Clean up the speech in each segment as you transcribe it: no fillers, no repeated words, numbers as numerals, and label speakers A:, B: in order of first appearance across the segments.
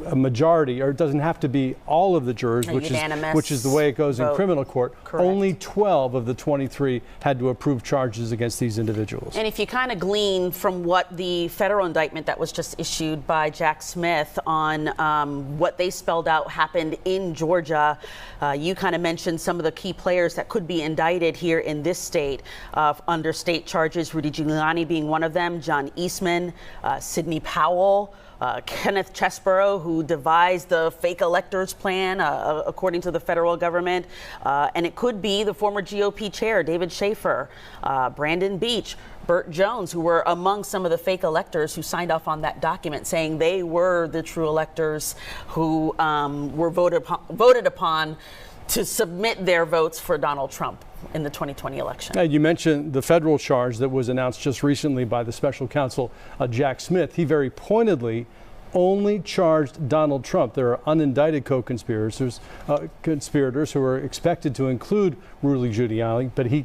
A: a majority, or it doesn't have to be all of the jurors, which is the way it goes in criminal court.
B: Correct.
A: Only 12 of the 23 had to approve charges against these individuals.
B: And if you kind of glean from what the federal indictment that was just issued by Jack Smith on what they spelled out happened in Georgia, you kind of mentioned some of the key players that could be indicted here in this state under state charges, Rudy Giuliani being one of them, John Eastman, Sidney Powell, Kenneth Chesborough, who devised the fake electors plan, according to the federal government. And it could be the former GOP chair, David Schaefer, Brandon Beach, Burt Jones, who were among some of the fake electors who signed off on that document saying they were the true electors who were voted upon to submit their votes for Donald Trump in the 2020 election.
A: You mentioned the federal charge that was announced just recently by the special counsel, Jack Smith. He very pointedly only charged Donald Trump. There are unindicted co-conspirators who are expected to include Rudy Giuliani, but he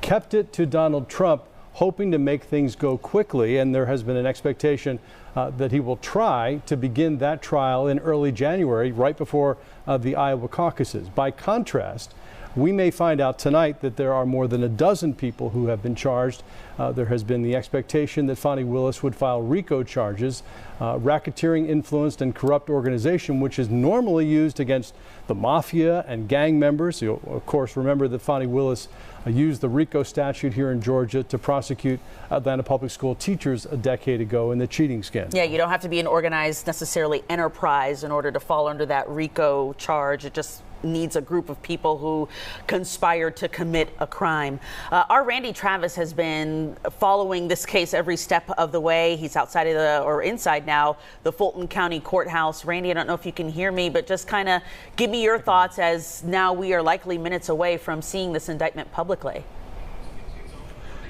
A: kept it to Donald Trump, hoping to make things go quickly, and there has been an expectation that he will try to begin that trial in early January, right before the Iowa caucuses. By contrast, we may find out tonight that there are more than a dozen people who have been charged. There has been the expectation that Fani Willis would file RICO charges, racketeering, influenced, and corrupt organization, which is normally used against the mafia and gang members. You'll, of course, remember that Fani Willis used the RICO statute here in Georgia to prosecute Atlanta public school teachers a decade ago in the cheating scandal.
B: Yeah, you don't have to be an organized, necessarily enterprise in order to fall under that RICO charge. It just needs a group of people who conspire to commit a crime. Our Randy Travis has been following this case every step of the way. He's outside of or inside now, the Fulton County Courthouse. Randy, I don't know if you can hear me, but just kind of give me your thoughts as now we are likely minutes away from seeing this indictment publicly.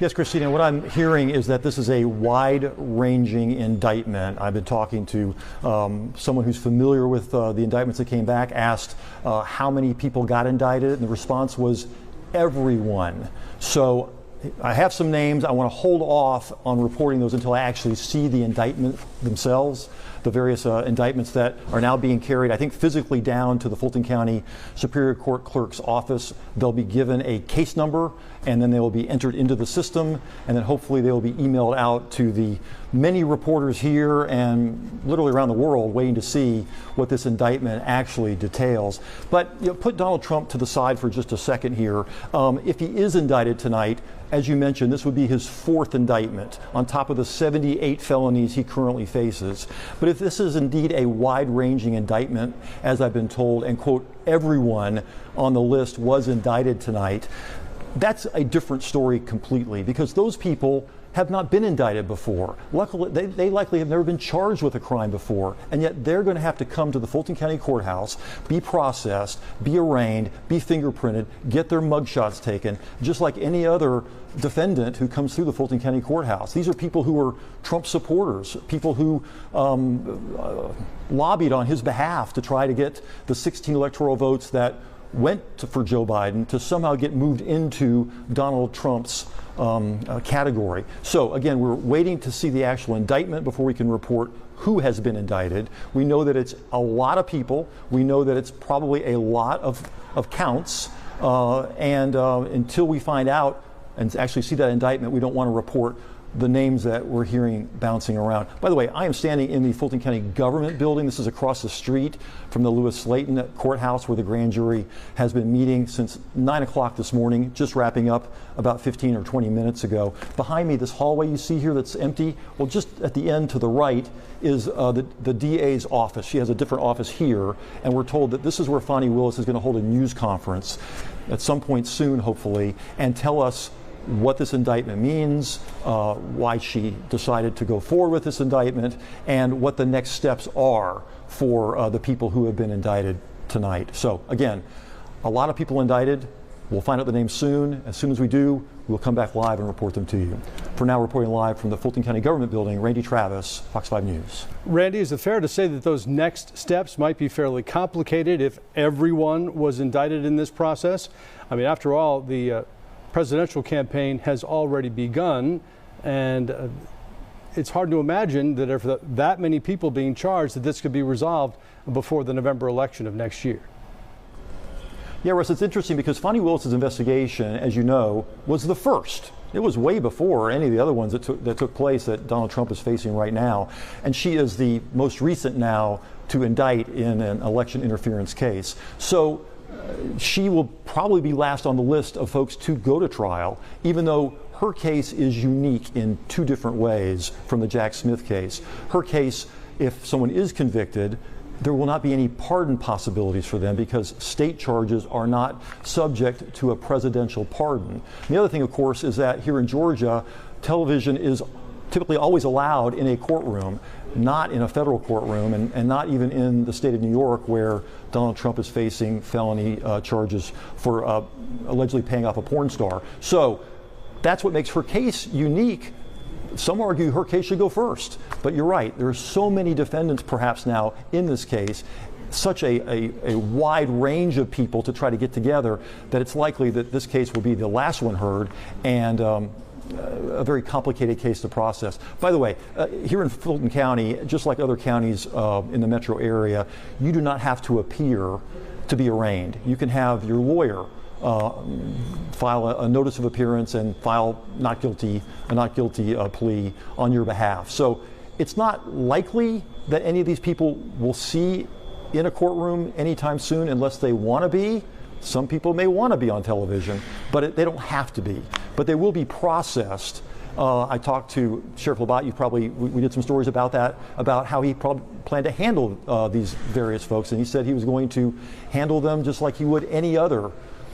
C: Yes, Christina, what I'm hearing is that this is a wide-ranging indictment. I've been talking to someone who's familiar with the indictments that came back, asked how many people got indicted, and the response was everyone. So I have some names. I want to hold off on reporting those until I actually see the indictment themselves, the various indictments that are now being carried, I think, physically down to the Fulton County Superior Court Clerk's office. They'll be given a case number, and then they will be entered into the system, and then hopefully they will be emailed out to the many reporters here and literally around the world waiting to see what this indictment actually details. But put Donald Trump to the side for just a second here. If he is indicted tonight, as you mentioned, this would be his fourth indictment on top of the 78 felonies he currently faces. But if this is indeed a wide-ranging indictment, as I've been told, and quote, everyone on the list was indicted tonight, that's a different story completely, because those people have not been indicted before. Luckily, they likely have never been charged with a crime before, and yet they're going to have to come to the Fulton County Courthouse, be processed, be arraigned, be fingerprinted, get their mugshots taken, just like any other defendant who comes through the Fulton County Courthouse. These are people who are Trump supporters, people who lobbied on his behalf to try to get the 16 electoral votes that went for Joe Biden to somehow get moved into Donald Trump's category. So again, we're waiting to see the actual indictment before we can report who has been indicted. We know that it's a lot of people. We know that it's probably a lot of counts. And until we find out and actually see that indictment, we don't want to report the names that we're hearing bouncing around. By the way, I am standing in the Fulton County Government Building. This is across the street from the Lewis Slayton Courthouse, where the grand jury has been meeting since 9 o'clock this morning, just wrapping up about 15 or 20 minutes ago. Behind me, this hallway you see here that's empty, well, just at the end to the right is the DA's office. She has a different office here, and we're told that this is where Fani Willis is going to hold a news conference at some point soon, hopefully, and tell us what this indictment means, why she decided to go forward with this indictment, and what the next steps are for the people who have been indicted tonight. So again, a lot of people indicted. We'll find out the names soon. As soon as we do, we'll come back live and report them to you. For now, reporting live from the Fulton County Government Building, Randy Travis, Fox 5 News.
A: Randy, is it fair to say that those next steps might be fairly complicated if everyone was indicted in this process? I mean, after all, the presidential campaign has already begun, and it's hard to imagine that if that many people being charged, that this could be resolved before the November election of next year.
C: Yeah, Russ, it's interesting because Fani Willis's investigation, as you know, was the first. It was way before any of the other ones that took place that Donald Trump is facing right now. And she is the most recent now to indict in an election interference case. So she will probably be last on the list of folks to go to trial, even though her case is unique in two different ways from the Jack Smith case. Her case, if someone is convicted, there will not be any pardon possibilities for them because state charges are not subject to a presidential pardon. And the other thing, of course, is that here in Georgia, television is typically always allowed in a courtroom, not in a federal courtroom, and not even in the state of New York, where Donald Trump is facing felony charges for allegedly paying off a porn star. So that's what makes her case unique. Some argue her case should go first, but you're right. There are so many defendants perhaps now in this case, such a wide range of people to try to get together, that it's likely that this case will be the last one heard, and a very complicated case to process. By the way, here in Fulton County, just like other counties in the metro area, you do not have to appear to be arraigned. You can have your lawyer file a notice of appearance and file a not guilty plea on your behalf. So it's not likely that any of these people will see in a courtroom anytime soon unless they want to be. Some people may want to be on television, but they don't have to be. But they will be processed. I talked to Sheriff Labatt. We did some stories about that, about how he probably planned to handle these various folks, and he said he was going to handle them just like he would any other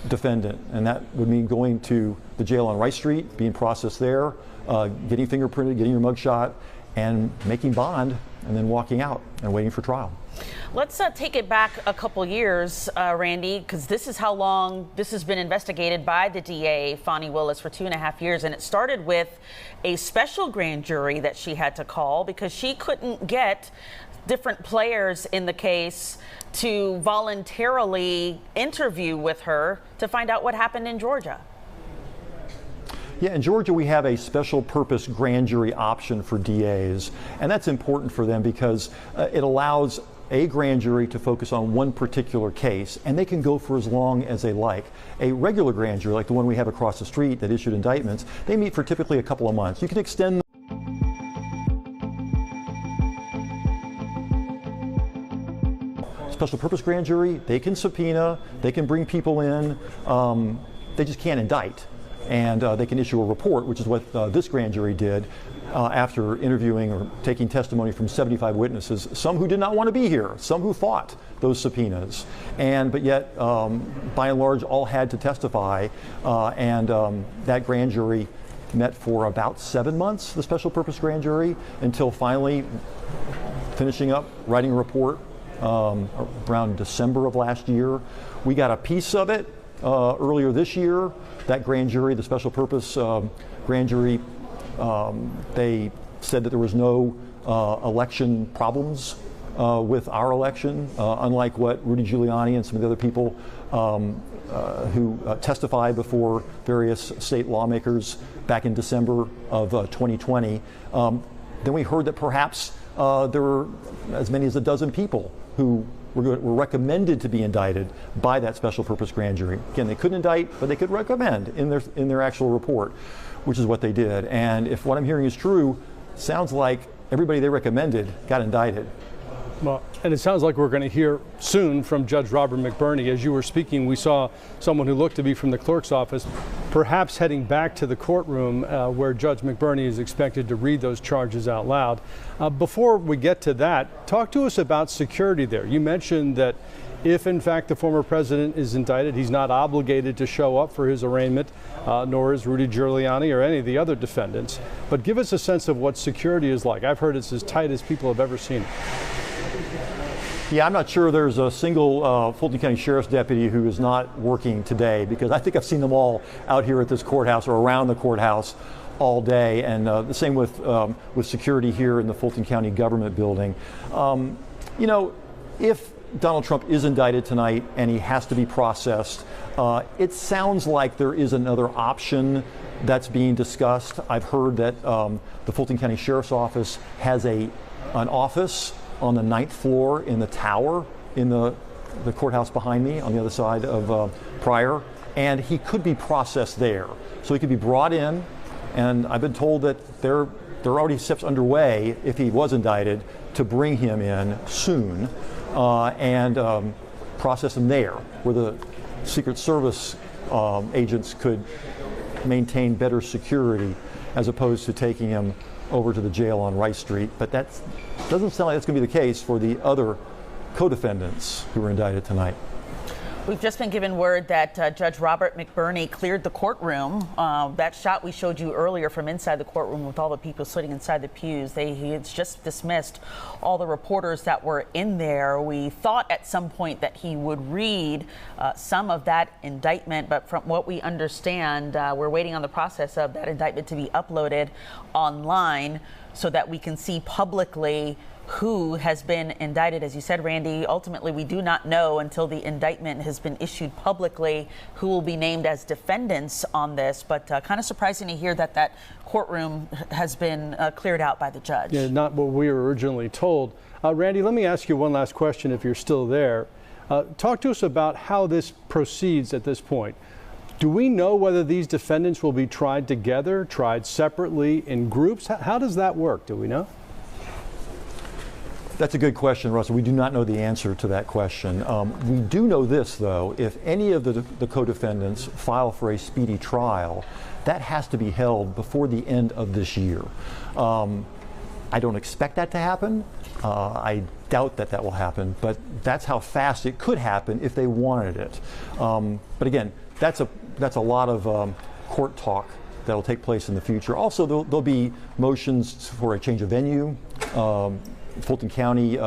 C: defendant, and that would mean going to the jail on Rice Street, being processed there, getting fingerprinted, getting your mugshot, and making bond, and then walking out and waiting for trial.
B: Let's take it back a couple years, Randy, because this is how long this has been investigated by the DA, Fani Willis, for 2.5 years. And it started with a special grand jury that she had to call because she couldn't get different players in the case to voluntarily interview with her to find out what happened in Georgia.
C: Yeah, in Georgia we have a special purpose grand jury option for DAs, and that's important for them because it allows a grand jury to focus on one particular case, and they can go for as long as they like. A regular grand jury, like the one we have across the street that issued indictments, they meet for typically a couple of months. You can extend special purpose grand jury, they can subpoena, they can bring people in, they just can't indict. And they can issue a report, which is what this grand jury did after interviewing or taking testimony from 75 witnesses, some who did not want to be here, some who fought those subpoenas, but yet, by and large, all had to testify, and that grand jury met for about 7 months, the special purpose grand jury, until finally finishing up, writing a report around December of last year. We got a piece of it earlier this year. That grand jury, the special purpose grand jury, they said that there was no election problems with our election, unlike what Rudy Giuliani and some of the other people who testified before various state lawmakers back in December of 2020. Then we heard that perhaps there were as many as a dozen people who were recommended to be indicted by that special purpose grand jury. Again, they couldn't indict, but they could recommend in their actual report, which is what they did. And if what I'm hearing is true, sounds like everybody they recommended got indicted.
A: Well, and it sounds like we're going to hear soon from Judge Robert McBurney. As you were speaking, we saw someone who looked to be from the clerk's office, perhaps heading back to the courtroom where Judge McBurney is expected to read those charges out loud. Before we get to that, talk to us about security there. You mentioned that if, in fact, the former president is indicted, he's not obligated to show up for his arraignment, nor is Rudy Giuliani or any of the other defendants. But give us a sense of what security is like. I've heard it's as tight as people have ever seen it.
C: Yeah, I'm not sure there's a single Fulton County Sheriff's deputy who is not working today, because I think I've seen them all out here at this courthouse or around the courthouse all day, and the same with security here in the Fulton County government building. You know, if Donald Trump is indicted tonight and he has to be processed. It sounds like there is another option that's being discussed. I've heard that the Fulton County Sheriff's Office has an office on the 9th floor in the tower in the courthouse behind me on the other side of Pryor, and he could be processed there. So he could be brought in, and I've been told that there are already steps underway, if he was indicted, to bring him in soon and process him there, where the Secret Service agents could maintain better security as opposed to taking him over to the jail on Rice Street. But that doesn't sound like that's going to be the case for the other co-defendants who were indicted tonight.
B: We've just been given word that Judge Robert McBurney cleared the courtroom. That shot we showed you earlier from inside the courtroom with all the people sitting inside the pews, he had just dismissed all the reporters that were in there. We thought at some point that he would read some of that indictment, but from what we understand, we're waiting on the process of that indictment to be uploaded online so that we can see publicly who has been indicted. As you said, Randy, ultimately we do not know until the indictment has been issued publicly who will be named as defendants on this, but kind of surprising to hear that that courtroom has been cleared out by the judge.
A: Yeah, not what we were originally told. Randy, let me ask you one last question if you're still there. Talk to us about how this proceeds at this point. Do we know whether these defendants will be tried together, tried separately, in groups? How does that work? Do we know?
C: That's a good question, Russell. We do not know the answer to that question. We do know this, though. If any of the co-defendants file for a speedy trial, that has to be held before the end of this year. I don't expect that to happen. I doubt that will happen, but that's how fast it could happen if they wanted it. But again, that's a lot of court talk that will take place in the future. Also, there'll be motions for a change of venue. Fulton County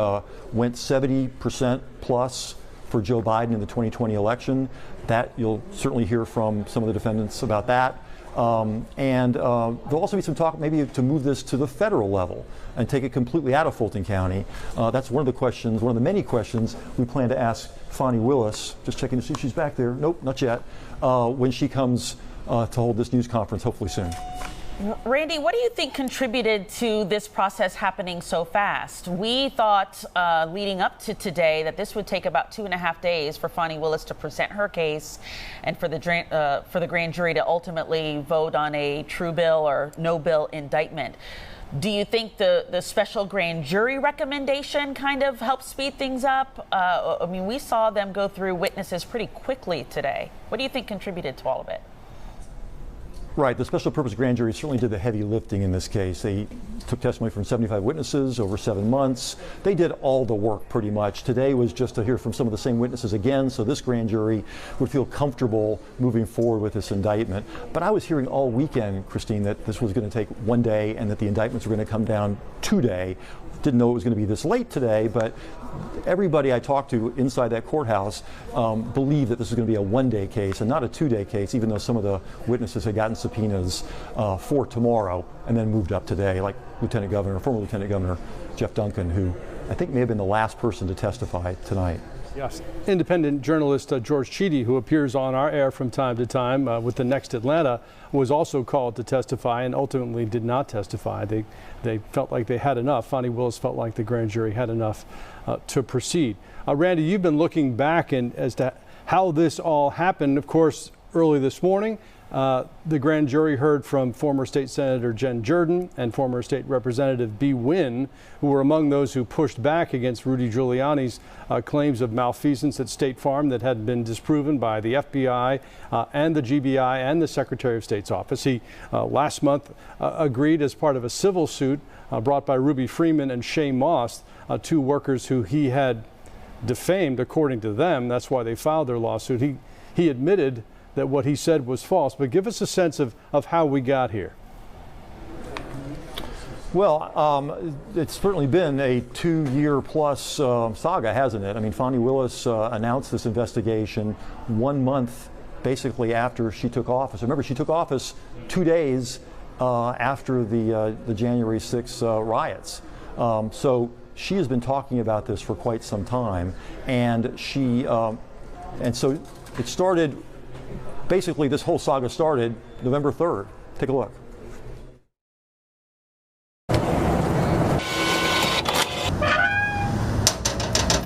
C: went 70% plus for Joe Biden in the 2020 election. That you'll certainly hear from some of the defendants about that. And there'll also be some talk maybe to move this to the federal level and take it completely out of Fulton County. That's one of the questions, one of the many questions we plan to ask Fani Willis. Just checking to see if she's back there. Nope, not yet. When she comes to hold this news conference, hopefully soon.
B: Randy, what do you think contributed to this process happening so fast? We thought leading up to today that this would take about 2.5 days for Fani Willis to present her case and for the grand jury to ultimately vote on a true bill or no bill indictment. Do you think the special grand jury recommendation kind of helped speed things up? I mean, we saw them go through witnesses pretty quickly today. What do you think contributed to all of it?
C: Right. The special purpose grand jury certainly did the heavy lifting in this case. They took testimony from 75 witnesses over 7 months. They did all the work pretty much. Today was just to hear from some of the same witnesses again, so this grand jury would feel comfortable moving forward with this indictment. But I was hearing all weekend, Christine, that this was going to take 1 day and that the indictments were going to come down today. Didn't know it was going to be this late today, but everybody I talked to inside that courthouse believed that this was going to be a 1-day case and not a 2-day case, even though some of the witnesses had gotten subpoenas for tomorrow and then moved up today, like former Lieutenant Governor Jeff Duncan, who I think may have been the last person to testify tonight.
A: Yes. Independent journalist George Cheedy, who appears on our air from time to time with the Next Atlanta, was also called to testify and ultimately did not testify. They felt like they had enough. Fani Willis felt like the grand jury had enough to proceed. Randy, you've been looking back as to how this all happened. Of course, early this morning, the grand jury heard from former State Senator Jen Jordan and former State Representative Bee Nguyen, who were among those who pushed back against Rudy Giuliani's claims of malfeasance at State Farm that had been disproven by the FBI and the GBI and the Secretary of State's office. He last month agreed as part of a civil suit brought by Ruby Freeman and Shay Moss, 2 workers who he had defamed, according to them. That's why they filed their lawsuit. He admitted that what he said was false, but give us a sense of how we got here.
C: Well, it's certainly been a 2-year plus saga, hasn't it? I mean, Fani Willis announced this investigation 1 month basically after she took office. Remember, she took office 2 days after the January 6 riots. So she has been talking about this for quite some time, and and so it started. Basically, this whole saga started November 3rd. Take a look.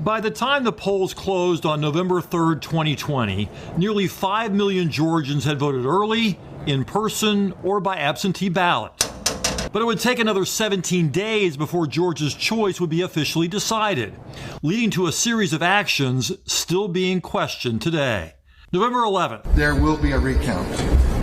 D: By the time the polls closed on November 3rd, 2020, nearly 5 million Georgians had voted early, in person, or by absentee ballot. But it would take another 17 days before Georgia's choice would be officially decided, leading to a series of actions still being questioned today. November 11th.
E: There will be a recount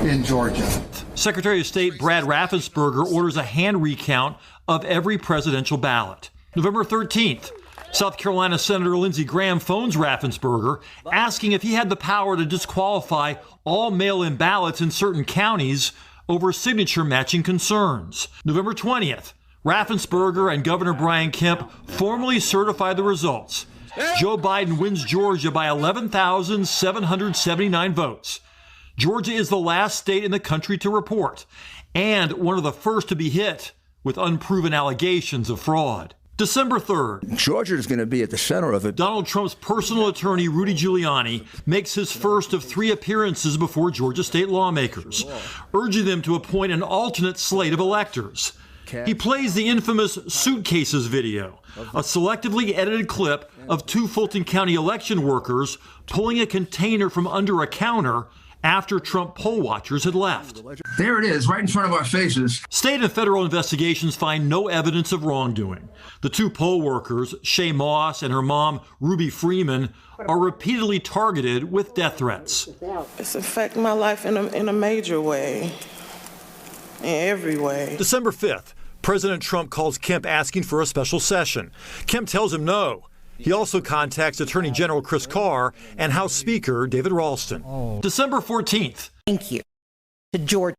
E: in Georgia.
D: Secretary of State Brad Raffensperger orders a hand recount of every presidential ballot. November 13th. South Carolina Senator Lindsey Graham phones Raffensperger asking if he had the power to disqualify all mail-in ballots in certain counties over signature matching concerns. November 20th, Raffensperger and Governor Brian Kemp formally certify the results. Joe Biden wins Georgia by 11,779 votes. Georgia is the last state in the country to report, and one of the first to be hit with unproven allegations of fraud. December 3rd.
F: Georgia is going to be at the center of it.
D: Donald Trump's personal attorney, Rudy Giuliani, makes his first of 3 appearances before Georgia state lawmakers, urging them to appoint an alternate slate of electors. He plays the infamous suitcases video, a selectively edited clip of 2 Fulton County election workers pulling a container from under a counter after Trump poll watchers had left.
E: There it is, right in front of our faces.
D: State and federal investigations find no evidence of wrongdoing. The 2 poll workers, Shay Moss and her mom, Ruby Freeman, are repeatedly targeted with death threats.
G: It's affecting my life in a major way, in every way.
D: December 5th, President Trump calls Kemp asking for a special session. Kemp tells him no. He also contacts Attorney General Chris Carr and House Speaker David Ralston. December 14th.
H: Thank you to Georgia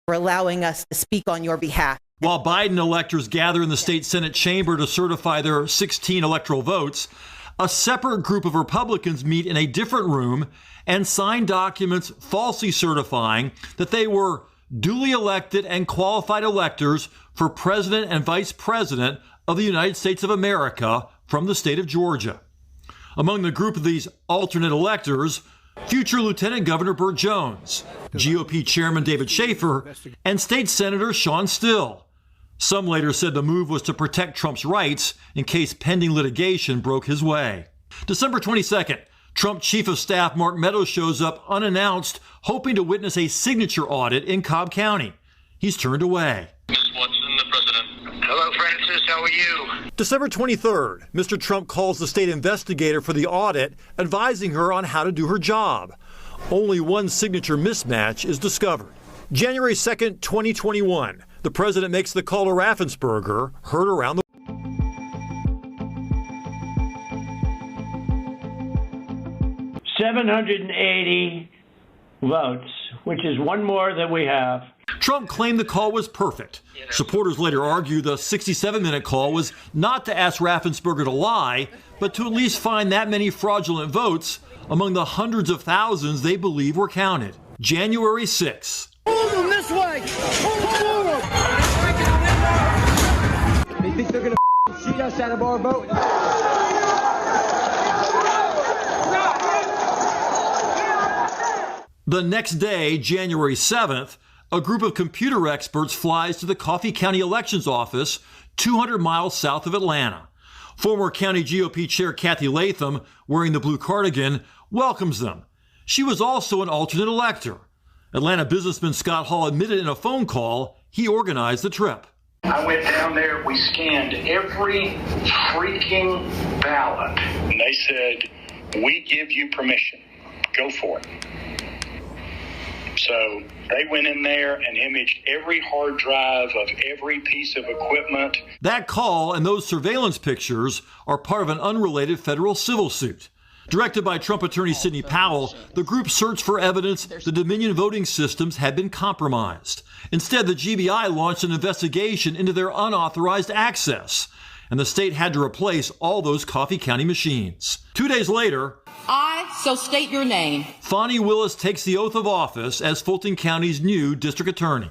H: for allowing us to speak on your behalf.
D: While Biden electors gather in the state Senate chamber to certify their 16 electoral votes, a separate group of Republicans meet in a different room and sign documents falsely certifying that they were duly elected and qualified electors for President and Vice President of the United States of America from the state of Georgia. Among the group of these alternate electors, future Lieutenant Governor Burt Jones, GOP Chairman David Schaefer, and State Senator Sean Still. Some later said the move was to protect Trump's rights in case pending litigation broke his way. December 22nd, Trump Chief of Staff Mark Meadows shows up unannounced, hoping to witness a signature audit in Cobb County. He's turned away.
I: Ms. Watson, the president. Hello, Francis. How are you?
D: December 23rd, Mr. Trump calls the state investigator for the audit, advising her on how to do her job. Only one signature mismatch is discovered. January 2nd, 2021, the president makes the call to Raffensperger, heard around the
J: 780 votes, which is one more than we have.
D: Trump claimed the call was perfect. Supporters later argue the 67-minute call was not to ask Raffensperger to lie, but to at least find that many fraudulent votes among the hundreds of thousands they believe were counted. January 6th.
K: Move them this way! Move them! They think they're going to cheat us out of our vote?
D: The next day, January 7th, a group of computer experts flies to the Coffee County Elections Office, 200 miles south of Atlanta. Former County GOP Chair Kathy Latham, wearing the blue cardigan, welcomes them. She was also an alternate elector. Atlanta businessman Scott Hall admitted in a phone call he organized the trip.
L: I went down there, we scanned every freaking ballot.
I: And they said, we give you permission. Go for it. So they went in there and imaged every hard drive of every piece of equipment.
D: That call and those surveillance pictures are part of an unrelated federal civil suit. Directed by Trump attorney Sidney Powell, the group searched for evidence the Dominion voting systems had been compromised. Instead, the GBI launched an investigation into their unauthorized access, and the state had to replace all those Coffee County machines. 2 days later,
M: I so state your name.
D: Fonnie Willis takes the oath of office as Fulton County's new district attorney.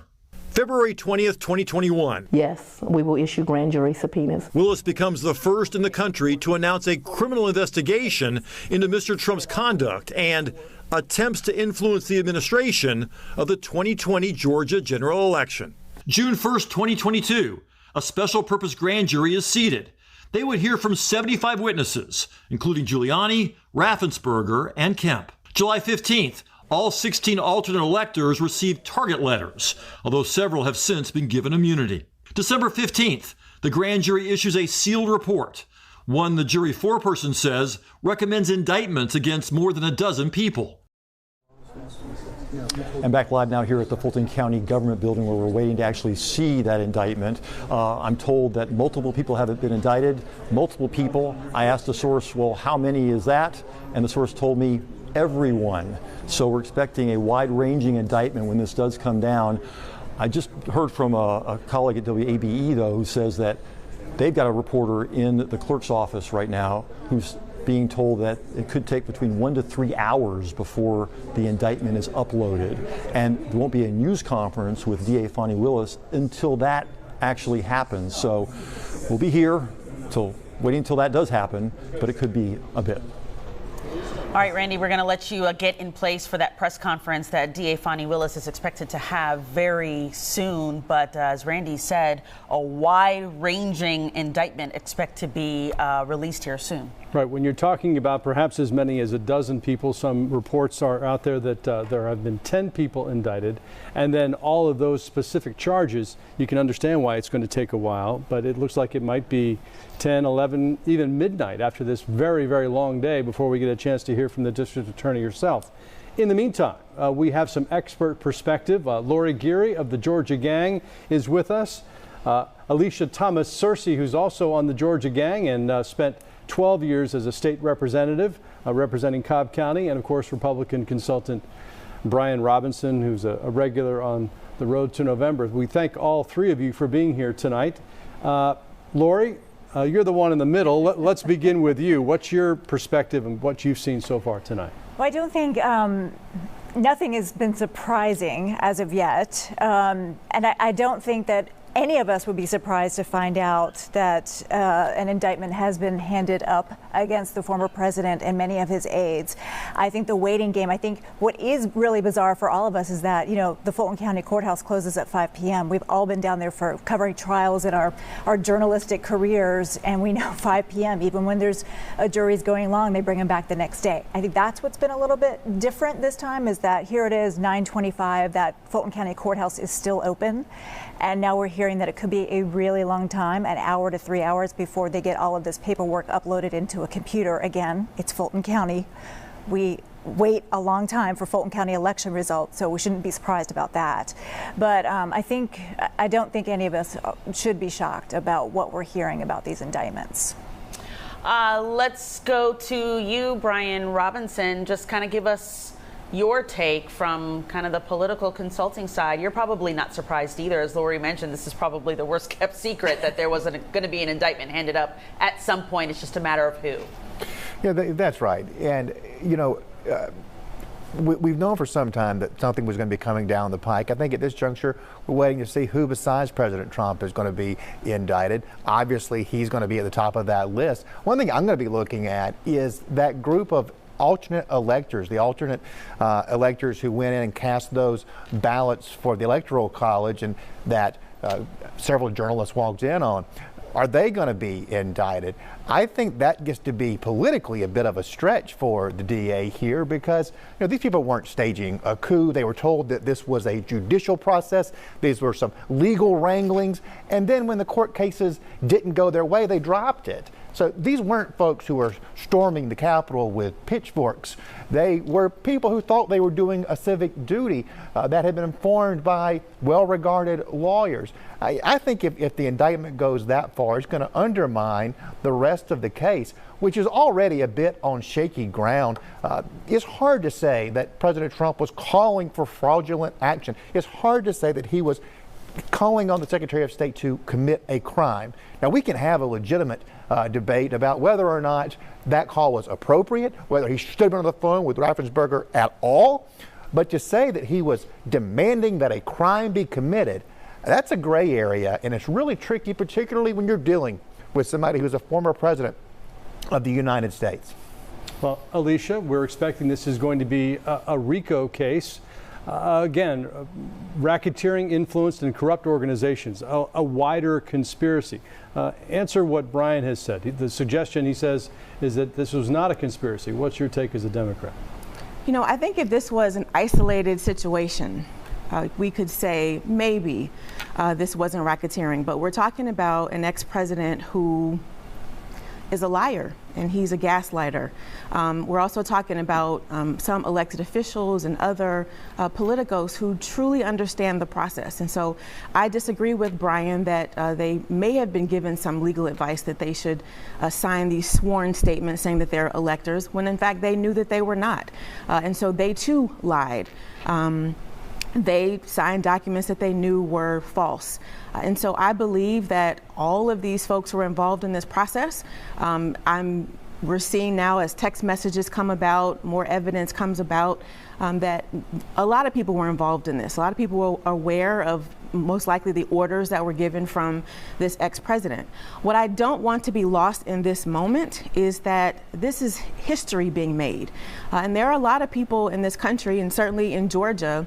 D: February 20th, 2021.
M: Yes, we will issue grand jury subpoenas.
D: Willis becomes the first in the country to announce a criminal investigation into Mr. Trump's conduct and attempts to influence the administration of the 2020 Georgia general election. June 1st, 2022, a special purpose grand jury is seated. They would hear from 75 witnesses, including Giuliani, Raffensperger, and Kemp. July 15th, all 16 alternate electors received target letters, although several have since been given immunity. December 15th, the grand jury issues a sealed report. One the jury foreperson says recommends indictments against more than a dozen people.
C: And back live now here at the Fulton County government building where we're waiting to actually see that indictment. I'm told that multiple people have been indicted, multiple people. I asked the source, well, how many is that? And the source told me everyone. So we're expecting a wide-ranging indictment when this does come down. I just heard from a colleague at WABE, though, who says that they've got a reporter in the clerk's office right now who's being told that it could take between 1 to 3 hours before the indictment is uploaded. And there won't be a news conference with DA Fani Willis until that actually happens. So we'll be here waiting until that does happen, but it could be a bit.
B: All right, Randy, we're going to let you get in place for that press conference that DA Fani Willis is expected to have very soon. But as Randy said, a wide-ranging indictment expect to be released here soon.
A: Right. When you're talking about perhaps as many as a dozen people, some reports are out there that there have been 10 people indicted. And then all of those specific charges, you can understand why it's going to take a while. But it looks like it might be 10, 11, even midnight after this very, very long day before we get a chance to hear from the district attorney herself. In the meantime, we have some expert perspective. Lori Geary of the Georgia Gang is with us. Alicia Thomas Searcy, who's also on the Georgia Gang and spent 12 years as a state representative representing Cobb County, and of course Republican consultant Brian Robinson, who's a regular on the road to November. We thank all three of you for being here tonight. Lori, you're the one in the middle. Let's begin with you. What's your perspective and what you've seen so far tonight?
N: Well, I don't think nothing has been surprising as of yet. And I don't think that any of us would be surprised to find out that an indictment has been handed up against the former president and many of his aides. I think the waiting game, I think what is really bizarre for all of us is that, you know, the Fulton County Courthouse closes at 5 p.m. We've all been down there for covering trials in our journalistic careers, and we know 5 p.m., even when there's a jury's going long, they bring them back the next day. I think that's what's been a little bit different this time, is that here it is, 9:25, that Fulton County Courthouse is still open. And now we're hearing that it could be a really long time, an hour to 3 hours before they get all of this paperwork uploaded into a computer. Again, it's Fulton County. We wait a long time for Fulton County election results, so we shouldn't be surprised about that. But I don't think any of us should be shocked about what we're hearing about these indictments.
B: Let's go to you, Brian Robinson. Just kind of give us your take from kind of the political consulting side. You're probably not surprised either. As Lori mentioned, this is probably the worst kept secret that there wasn't going to be an indictment handed up at some point. It's just a matter of who.
O: Yeah, that's right. And, you know, we've known for some time that something was going to be coming down the pike. I think at this juncture, we're waiting to see who besides President Trump is going to be indicted. Obviously, he's going to be at the top of that list. One thing I'm going to be looking at is that group of alternate electors, the alternate electors who went in and cast those ballots for the Electoral College and that several journalists walked in on. Are they going to be indicted? I think that gets to be politically a bit of a stretch for the DA here because, you know, these people weren't staging a coup. They were told that this was a judicial process. These were some legal wranglings. And then when the court cases didn't go their way, they dropped it. So these weren't folks who were storming the Capitol with pitchforks. They were people who thought they were doing a civic duty that had been informed by well-regarded lawyers. I think if the indictment goes that far, it's going to undermine the rest of the case, which is already a bit on shaky ground. It's hard to say that President Trump was calling for fraudulent action. It's hard to say that he was calling on the Secretary of State to commit a crime. Now, we can have a legitimate debate about whether or not that call was appropriate, whether he should have been on the phone with Raffensperger at all. But to say that he was demanding that a crime be committed, That's a gray area, and it's really tricky, particularly when you're dealing with somebody who's a former president of the United States.
A: Well, Alicia, we're expecting this is going to be a RICO case. Again, racketeering, influenced, and corrupt organizations, a wider conspiracy. Answer what Brian has said. The suggestion, he says, is that this was not a conspiracy. What's your take as a Democrat?
P: You know, I think if this was an isolated situation, we could say maybe this wasn't racketeering, but we're talking about an ex-president who is a liar and he's a gaslighter. We're also talking about some elected officials and other politicos who truly understand the process. And so I disagree with Brian that they may have been given some legal advice that they should sign these sworn statements saying that they're electors, when in fact they knew that they were not. And so they too lied. They signed documents that they knew were false. And so I believe that all of these folks were involved in this process. We're seeing now as text messages come about, more evidence comes about, that a lot of people were involved in this. A lot of people were aware of most likely the orders that were given from this ex-president. What I don't want to be lost in this moment is that this is history being made. And there are a lot of people in this country, and certainly in Georgia,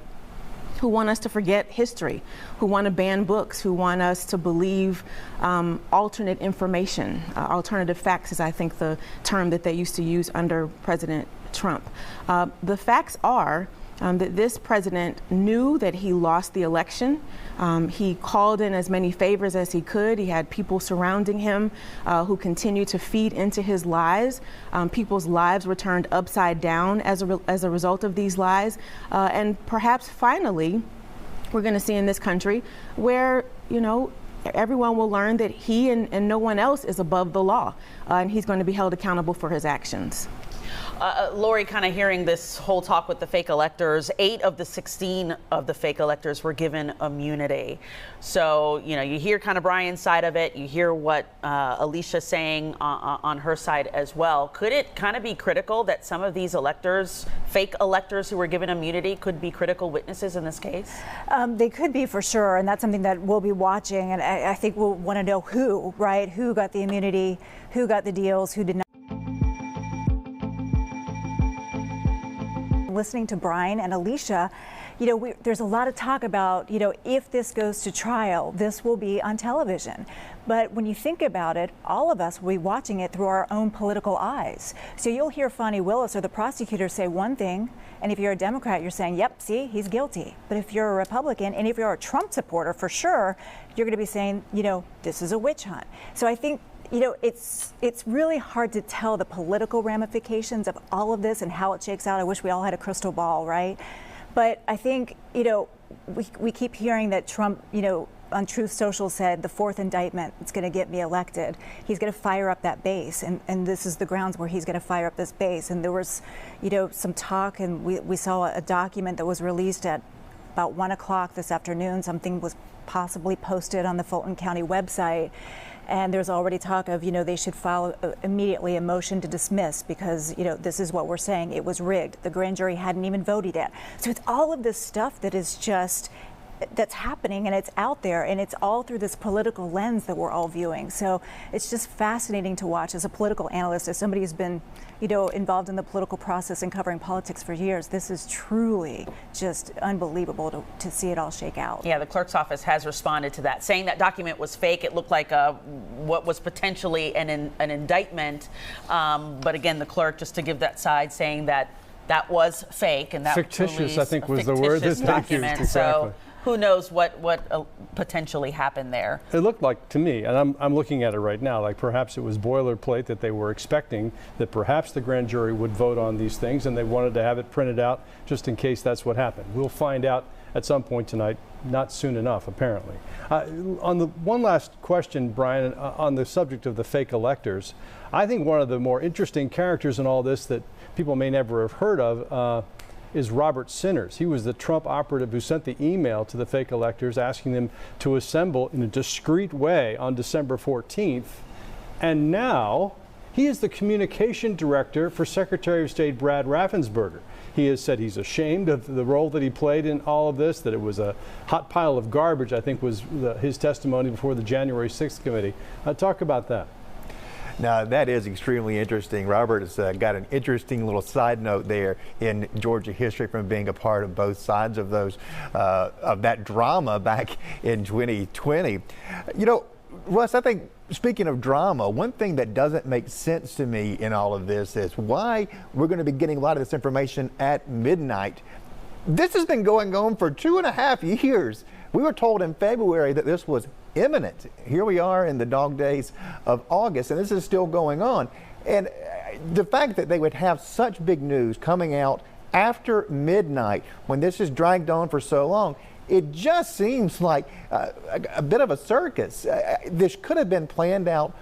P: who want us to forget history, who want to ban books, who want us to believe alternate information. Alternative facts is, I think, the term that they used to use under President Trump. The facts are that this president knew that he lost the election. He called in as many favors as he could. He had people surrounding him who continued to feed into his lies. People's lives were turned upside down as a result of these lies. And perhaps finally, we're going to see in this country where, you know, everyone will learn that he and no one else is above the law, and he's going to be held accountable for his actions.
B: Lori, kind of hearing this whole talk with the fake electors, 8 of the 16 of the fake electors were given immunity. So, you know, you hear kind of Brian's side of it. You hear what Alicia's saying on her side as well. Could it kind of be critical that some of these electors, fake electors who were given immunity, could be critical witnesses in this case?
N: They could be, for sure, and that's something that we'll be watching. And I think we'll want to know who, right? Who got the immunity, who got the deals, who did not. Listening to Brian and Alicia, you know, there's a lot of talk about, you know, if this goes to trial, this will be on television. But when you think about it, all of us will be watching it through our own political eyes. So you'll hear Fani Willis or the prosecutor say one thing, and if you're a Democrat, you're saying, yep, see, he's guilty. But if you're a Republican, and if you're a Trump supporter, for sure, you're going to be saying, you know, this is a witch hunt. So I think, you know, it's really hard to tell the political ramifications of all of this and how it shakes out. I wish we all had a crystal ball, right? But I think, you know, we keep hearing that Trump, you know, on Truth Social said the 4th indictment is going to get me elected. He's going to fire up that base, and this is the grounds where he's going to fire up this base. And there was, you know, some talk, and we saw a document that was released at about 1 o'clock this afternoon. Something was possibly posted on the Fulton County website. And there's already talk of, you know, they should file immediately a motion to dismiss because, you know, this is what we're saying. It was rigged. The grand jury hadn't even voted yet. So it's all of this stuff that is just, that's happening, and it's out there, and it's all through this political lens that we're all viewing. So it's just fascinating to watch as a political analyst, as somebody who's been, you know, involved in the political process and covering politics for years. This is truly just unbelievable to see it all shake out.
B: Yeah, the clerk's office has responded to that, saying that document was fake. It looked like what was potentially an indictment. But again, the clerk, just to give that side, saying that that was fake and that
A: fictitious, I think, was the word that they used. Exactly.
B: So who knows what potentially happened there.
A: It looked like to me, and I'm looking at it right now, like perhaps it was boilerplate that they were expecting that perhaps the grand jury would vote on these things, and they wanted to have it printed out just in case that's what happened. We'll find out at some point tonight, not soon enough, apparently. On the one last question, Brian, on the subject of the fake electors, I think one of the more interesting characters in all this that people may never have heard of is Robert Sinners. He was the Trump operative who sent the email to the fake electors asking them to assemble in a discreet way on December 14th. And now He is the communication director for Secretary of State Brad Raffensperger. He has said he's ashamed of the role that he played in all of this, that it was a hot pile of garbage, I think was his testimony before the January 6th committee. Talk about that.
O: Now, that is extremely interesting. Robert has got an interesting little side note there in Georgia history from being a part of both sides of those of that drama back in 2020. You know, Russ, I think, speaking of drama, one thing that doesn't make sense to me in all of this is why we're going to be getting a lot of this information at midnight. This has been going on for 2.5 years. We were told in February that this was imminent. Here we are in the dog days of August, and this is still going on. And the fact that they would have such big news coming out after midnight when this has dragged on for so long, it just seems like a bit of a circus. This could have been planned out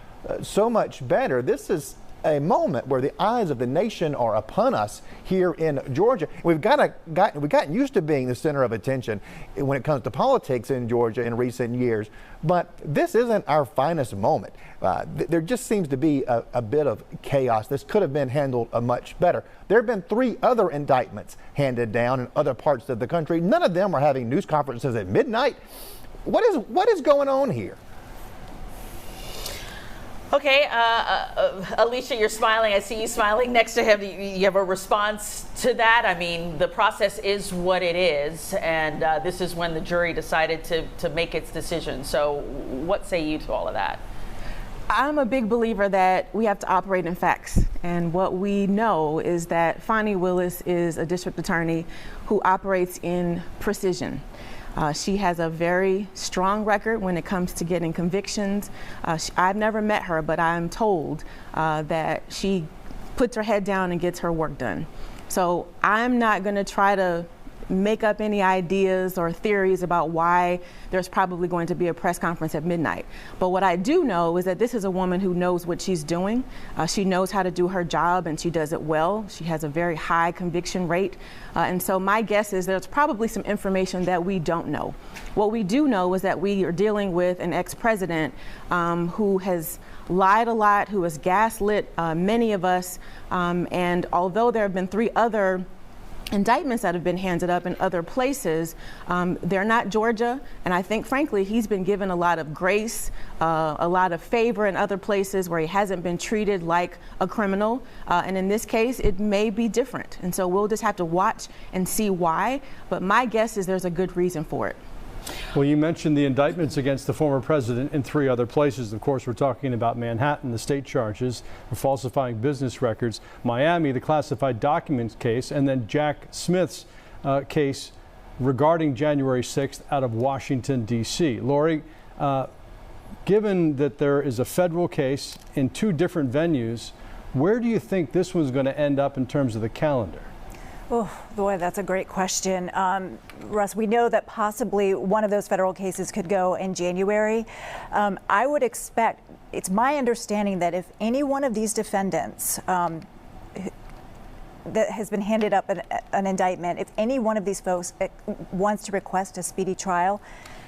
O: so much better. This is a moment where the eyes of the nation are upon us here in Georgia. We've gotten used to being the center of attention when it comes to politics in Georgia in recent years, but this isn't our finest moment. There just seems to be a bit of chaos. This could have been handled much better. There have been 3 other indictments handed down in other parts of the country. None of them are having news conferences at midnight. What is going on here?
B: Okay, Alicia, you're smiling. I see you smiling next to him. You have a response to that? I mean, the process is what it is, and this is when the jury decided to make its decision. So what say you to all of that?
P: I'm a big believer that we have to operate in facts. And what we know is that Fani Willis is a district attorney who operates in precision. She has a very strong record when it comes to getting convictions. I've never met her, but I'm told that she puts her head down and gets her work done. So I'm not going to try to make up any ideas or theories about why there's probably going to be a press conference at midnight. But what I do know is that this is a woman who knows what she's doing. She knows how to do her job, and she does it well. She has a very high conviction rate. And so my guess is there's probably some information that we don't know. What we do know is that we are dealing with an ex-president who has lied a lot, who has gaslit many of us. And although there have been 3 other indictments that have been handed up in other places, they're not Georgia, and I think frankly he's been given a lot of grace, a lot of favor in other places where he hasn't been treated like a criminal, and in this case it may be different, and so we'll just have to watch and see why, but my guess is there's a good reason for it.
A: Well, you mentioned the indictments against the former president in 3 other places. Of course, we're talking about Manhattan, the state charges for falsifying business records, Miami, the classified documents case, and then Jack Smith's case regarding January 6th out of Washington, D.C. Lori, given that there is a federal case in 2 different venues, where do you think this one's going to end up in terms of the calendar?
N: Oh, boy, that's a great question. Russ, we know that possibly one of those federal cases could go in January. I would expect, it's my understanding that if any one of these defendants that has been handed up an indictment, if any one of these folks wants to request a speedy trial,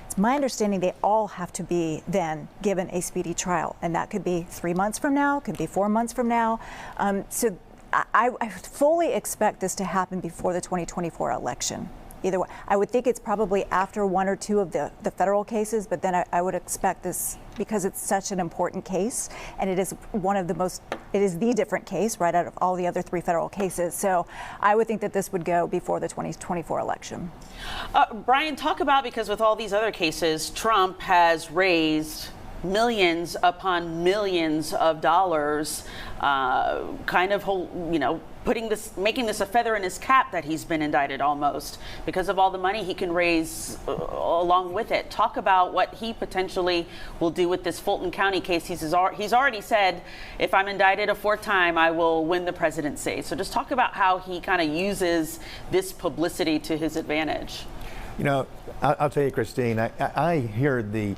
N: it's my understanding they all have to be then given a speedy trial. And that could be 3 months from now, could be 4 months from now. So I fully expect this to happen before the 2024 election. Either way, I would think it's probably after 1 or 2 of the federal cases, but then I would expect this, because it's such an important case, and it is one of the most, it is the different case right out of all the other 3 federal cases. So I would think that this would go before the 2024 election.
B: Brian, talk about, because with all these other cases, Trump has raised millions upon millions of dollars, kind of, making this a feather in his cap that he's been indicted almost because of all the money he can raise along with it. Talk about what he potentially will do with this Fulton County case. He's already said, if I'm indicted a 4th time, I will win the presidency. So just talk about how he kind of uses this publicity to his advantage.
O: You know, I'll tell you, Christine, I hear the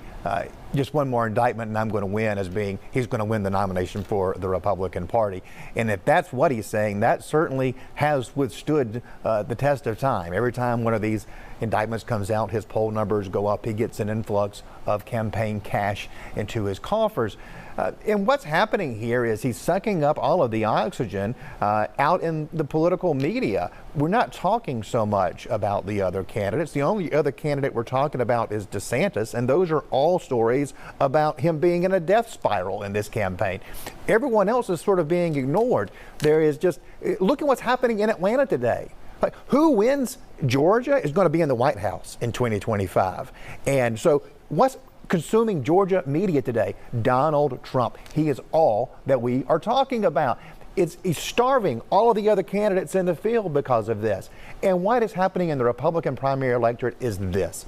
O: just one more indictment and I'm going to win as being he's going to win the nomination for the Republican Party. And if that's what he's saying, that certainly has withstood the test of time. Every time one of these indictments comes out, his poll numbers go up. He gets an influx of campaign cash into his coffers. And what's happening here is he's sucking up all of the oxygen out in the political media. We're not talking so much about the other candidates. The only other candidate we're talking about is DeSantis, and those are all stories about him being in a death spiral in this campaign. Everyone else is sort of being ignored. There is just, look at what's happening in Atlanta today. Like, who wins Georgia is going to be in the White House in 2025. And so what's consuming Georgia media today? Donald Trump. He is all that we are talking about. He's starving all of the other candidates in the field because of this. And what is happening in the Republican primary electorate is this.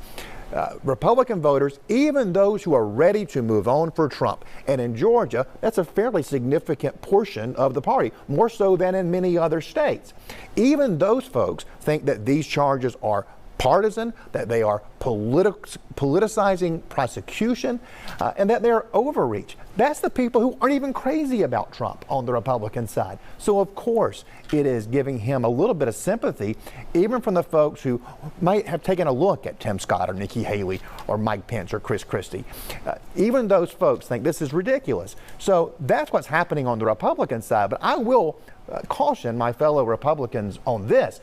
O: Republican voters, even those who are ready to move on for Trump, and in Georgia, that's a fairly significant portion of the party, more so than in many other states. Even those folks think that these charges are partisan, that they are politicizing prosecution, and that they're overreach. That's the people who aren't even crazy about Trump on the Republican side. So of course it is giving him a little bit of sympathy, even from the folks who might have taken a look at Tim Scott or Nikki Haley or Mike Pence or Chris Christie. Even those folks think this is ridiculous. So that's what's happening on the Republican side. But I will caution my fellow Republicans on this.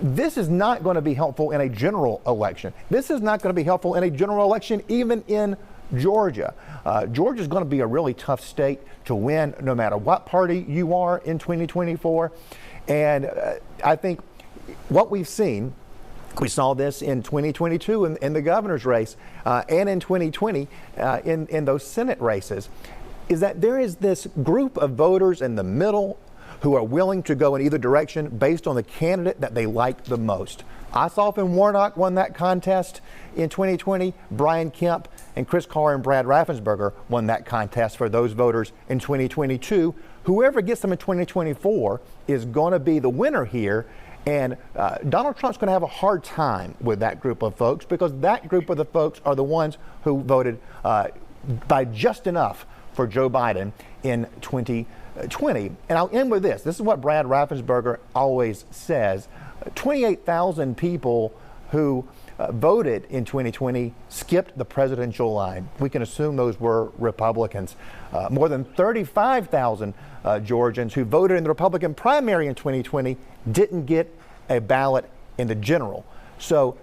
O: This is not going to be helpful in a general election. This is not going to be helpful in a general election, even in Georgia. Georgia is going to be a really tough state to win, no matter what party you are in 2024. And I think what we've seen, we saw this in 2022 in the governor's race and in 2020 in those Senate races, is that there is this group of voters in the middle who are willing to go in either direction based on the candidate that they like the most. Ossoff and Warnock won that contest in 2020. Brian Kemp and Chris Carr and Brad Raffensperger won that contest for those voters in 2022. Whoever gets them in 2024 is going to be the winner here. And Donald Trump's going to have a hard time with that group of folks, because that group of the folks are the ones who voted by just enough for Joe Biden in 2020. And I'll end with this. This is what Brad Raffensperger always says. 28,000 people who voted in 2020 skipped the presidential line. We can assume those were Republicans. More than 35,000 Georgians who voted in the Republican primary in 2020 didn't get a ballot in the general. So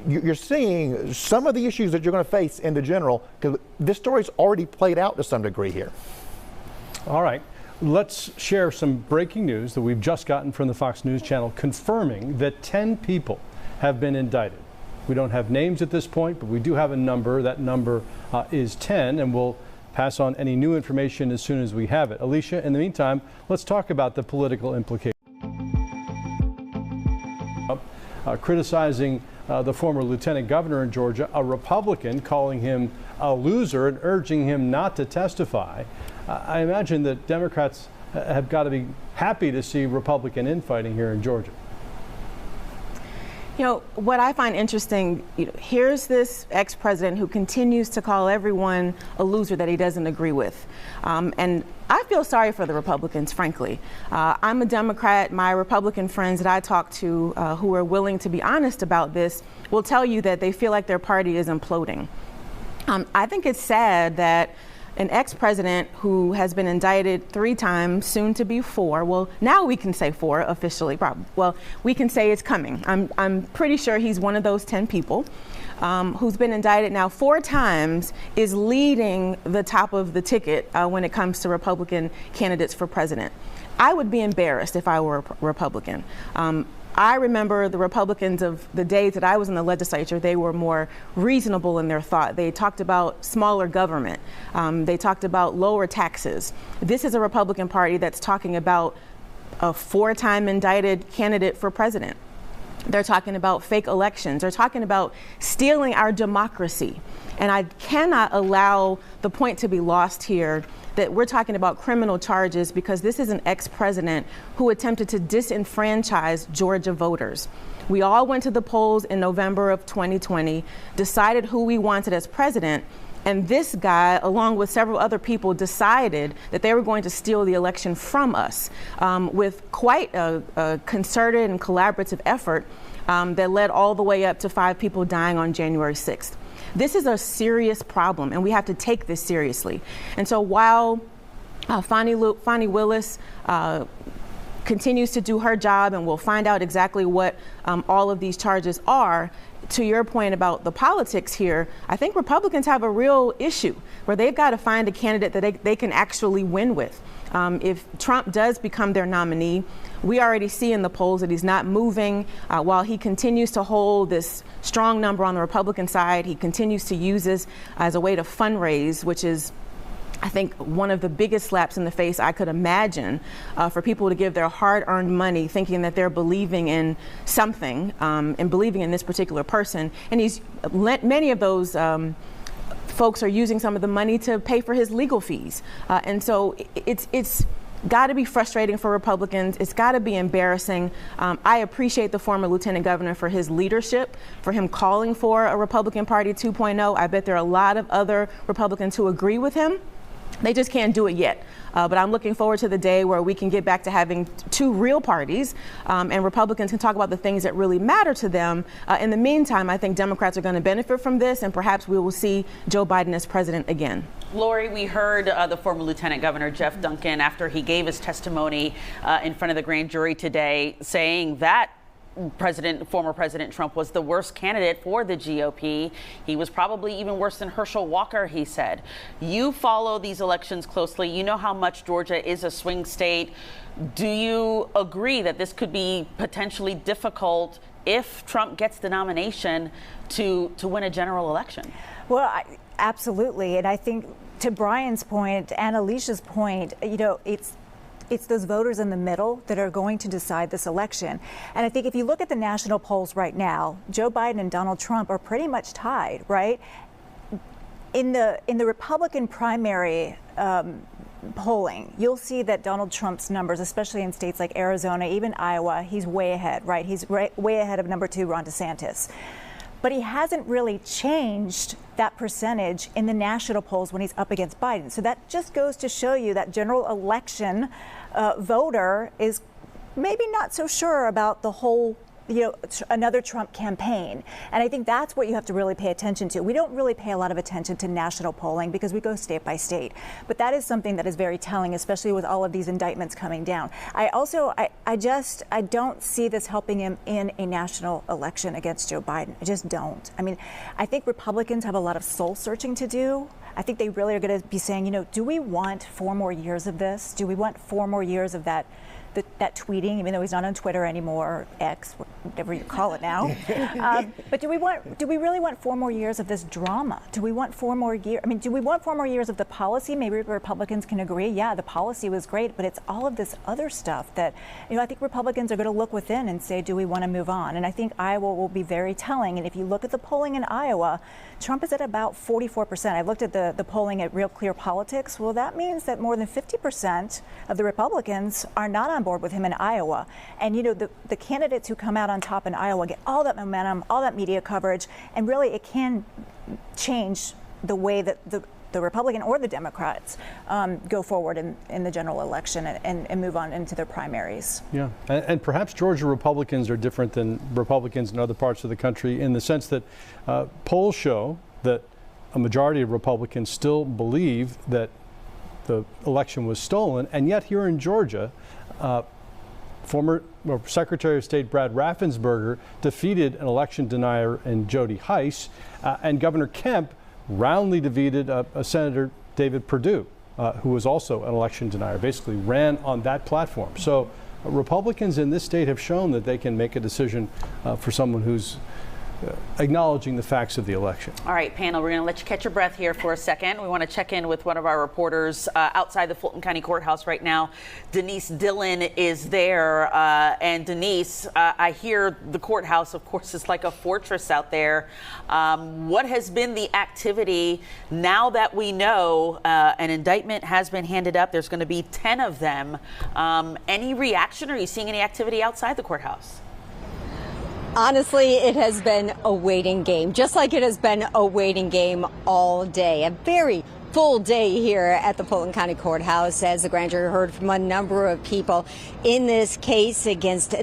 O: you're seeing some of the issues that you're going to face in the general, because this story's already played out to some degree here.
A: All right. Let's share some breaking news that we've just gotten from the Fox News Channel, confirming that 10 people have been indicted. We don't have names at this point, but we do have a number. That number is 10, and we'll pass on any new information as soon as we have it. Alicia, in the meantime, let's talk about the political implications. Criticizing the former lieutenant governor in Georgia, a Republican, calling him a loser and urging him not to testify. I imagine that Democrats have got to be happy to see Republican infighting here in Georgia.
P: You know, what I find interesting, here's this ex-president who continues to call everyone a loser that he doesn't agree with. And I feel sorry for the Republicans, frankly. I'm a Democrat. My Republican friends that I talk to who are willing to be honest about this will tell you that they feel like their party is imploding. I think it's sad that an ex-president who has been indicted 3 times, soon to be 4. Well, now we can say 4 officially. Probably. Well, we can say it's coming. I'm pretty sure he's one of those 10 people who's been indicted now 4 times, is leading the top of the ticket when it comes to Republican candidates for president. I would be embarrassed if I were a Republican. I remember the Republicans of the days that I was in the legislature. They were more reasonable in their thought. They talked about smaller government. They talked about lower taxes. This is a Republican Party that's talking about a 4-time indicted candidate for president. They're talking about fake elections. They're talking about stealing our democracy. And I cannot allow the point to be lost here that we're talking about criminal charges because this is an ex-president who attempted to disenfranchise Georgia voters. We all went to the polls in November of 2020, decided who we wanted as president, and this guy, along with several other people, decided that they were going to steal the election from us with quite a concerted and collaborative effort that led all the way up to 5 people dying on January 6th. This is a serious problem, and we have to take this seriously. And so while Fani Willis continues to do her job, and we'll find out exactly what all of these charges are, to your point about the politics here, I think Republicans have a real issue where they've got to find a candidate that they can actually win with. If Trump does become their nominee, we already see in the polls that he's not moving. While he continues to hold this strong number on the Republican side, he continues to use this as a way to fundraise, which is, I think, one of the biggest slaps in the face I could imagine for people to give their hard-earned money thinking that they're believing in something and believing in this particular person. And many of those folks are using some of the money to pay for his legal fees. And so it's got to be frustrating for Republicans. It's got to be embarrassing. I appreciate the former lieutenant governor for his leadership, for him calling for a Republican Party 2.0. I bet there are a lot of other Republicans who agree with him. They just can't do it yet. But I'm looking forward to the day where we can get back to having two real parties and Republicans can talk about the things that really matter to them. In the meantime, I think Democrats are going to benefit from this, and perhaps we will see Joe Biden as president again.
B: Lori, we heard the former Lieutenant Governor Jeff Duncan, after he gave his testimony in front of the grand jury today, saying that former President Trump was the worst candidate for the GOP. He was probably even worse than Herschel Walker, he said. You follow these elections closely. You know how much Georgia is a swing state. Do you agree that this could be potentially difficult if Trump gets the nomination to win a general election? Well,
N: Absolutely. And I think, to Brian's point and Alicia's point, it's those voters in the middle that are going to decide this election. And I think if you look at the national polls right now, Joe Biden and Donald Trump are pretty much tied, right? In the Republican primary polling, you'll see that Donald Trump's numbers, especially in states like Arizona, even Iowa, he's way ahead, right? He's way ahead of number 2, Ron DeSantis. But he hasn't really changed that percentage in the national polls when he's up against Biden. So that just goes to show you that general election voter is maybe not so sure about the whole, another Trump campaign. And I think that's what you have to really pay attention to. We don't really pay a lot of attention to national polling because we go state by state. But that is something that is very telling, especially with all of these indictments coming down. I don't see this helping him in a national election against Joe Biden. I just don't. I mean, I think Republicans have a lot of soul searching to do. I think they really are going to be saying, do we want 4 more years of this? Do we want 4 more years of that tweeting, even though he's not on Twitter anymore, or X, whatever you call it now? But do we really want 4 more years of this drama? Do we want 4 more years? I mean, do we want 4 more years of the policy? Maybe Republicans can agree, yeah, the policy was great, but it's all of this other stuff that, I think Republicans are going to look within and say, do we want to move on? And I think Iowa will be very telling. And if you look at the polling in Iowa, Trump is at about 44%. I looked at the polling at Real Clear Politics. Well, that means that more than 50% of the Republicans are not on board with him in Iowa. And, the candidates who come out on top in Iowa get all that momentum, all that media coverage, and really it can change the way that the Republican or the Democrats go forward in the general election and move on into their primaries. Yeah, and perhaps Georgia Republicans are different than Republicans in other parts of the country in the sense that polls show that a majority of Republicans still believe that the election was stolen, and yet here in Georgia, former Secretary of State Brad Raffensperger defeated an election denier in Jody Hice, and Governor Kemp roundly defeated Senator David Perdue, who was also an election denier, basically ran on that platform. So Republicans in this state have shown that they can make a decision for someone who's acknowledging the facts of the election. All right, panel, we're going to let you catch your breath here for a second. We want to check in with one of our reporters outside the Fulton County Courthouse right now. Denise Dillon is there. And Denise, I hear the courthouse, of course, is like a fortress out there. What has been the activity now that we know an indictment has been handed up? There's going to be 10 of them. Any reaction? Are you seeing any activity outside the courthouse?
Q: Honestly, it has been a waiting game, just like it has been a waiting game all day. A very full day here at the Fulton County Courthouse as the grand jury heard from a number of people in this case against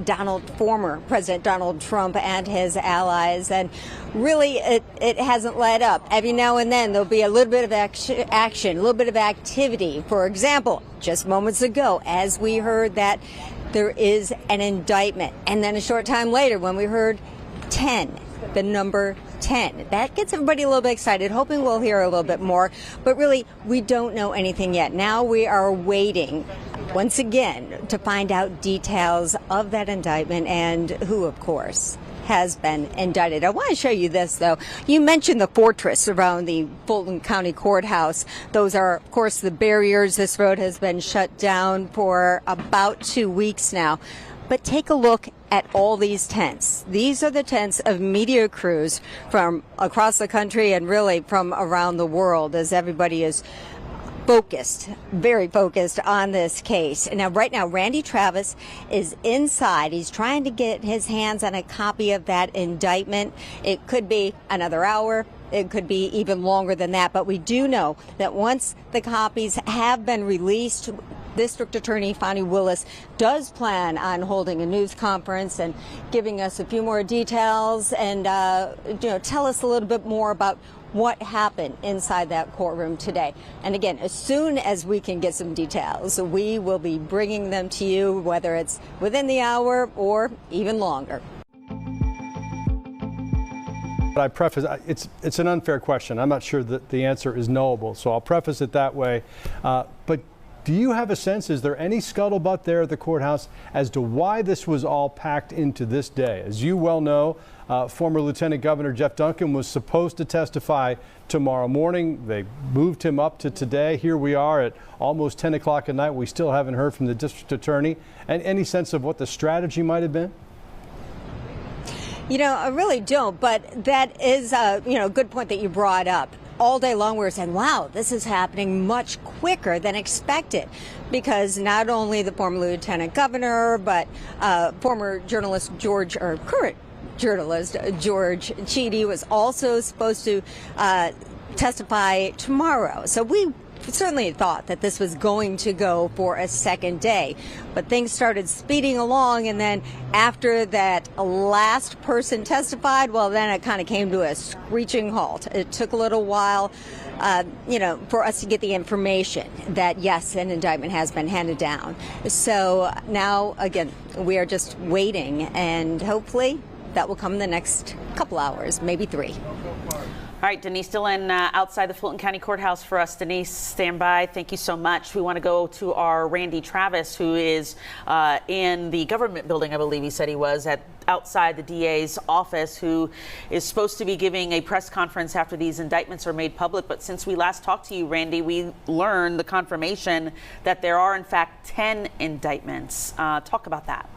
Q: former President Donald Trump and his allies. And really, it hasn't let up. Every now and then there'll be a little bit of action, a little bit of activity. For example, just moments ago, as we heard that there is an indictment, and then a short time later when we heard 10, the number 10. That gets everybody a little bit excited, hoping we'll hear a little bit more. But really, we don't know anything yet. Now we are waiting, once again, to find out details of that indictment and who, of course, has been indicted. I want to show you this, though. You mentioned the fortress around the Fulton County Courthouse. Those are, of course, the barriers. This road has been shut down for about 2 weeks now. But take a look at all these tents. These are the tents of media crews from across the country and really from around the world, as everybody is focused, very focused on this case. Now, right now, Randy Travis is inside. He's trying to get his hands on a copy of that indictment. It could be another hour. It could be even longer than that. But we do know that once the copies have been released, District Attorney Fani Willis does plan on holding a news conference and giving us a few more details and tell us a little bit more about what happened inside that courtroom today. And again, as soon as we can get some details, we will be bringing them to you, whether it's within the hour or even longer.
A: But I preface, it's an unfair question. I'm not sure that the answer is knowable, so I'll preface it that way. But do you have a sense, is there any scuttlebutt there at the courthouse as to why this was all packed into this day? As you well know, former Lieutenant Governor Jeff Duncan was supposed to testify tomorrow morning. They moved him up to today. Here we are at almost 10 o'clock at night. We still haven't heard from the district attorney. And any sense of what the strategy might have been?
Q: You know, I really don't, but that is a good point that you brought up. All day long we were saying, wow, this is happening much quicker than expected, because not only the former lieutenant governor, but former journalist current journalist George Chidi was also supposed to testify tomorrow. So we certainly thought that this was going to go for a second day, but things started speeding along, and then after that last person testified, well, then it kind of came to a screeching halt. It took a little while, for us to get the information that, yes, an indictment has been handed down. So now, again, we are just waiting, and hopefully that will come in the next couple hours, maybe 3.
B: All right, Denise Dillon outside the Fulton County Courthouse for us. Denise, stand by. Thank you so much. We want to go to our Randy Travis, who is in the government building, I believe he said he was, outside the DA's office, who is supposed to be giving a press conference after these indictments are made public. But since we last talked to you, Randy, we learned the confirmation that there are, in fact, 10 indictments. Talk about that.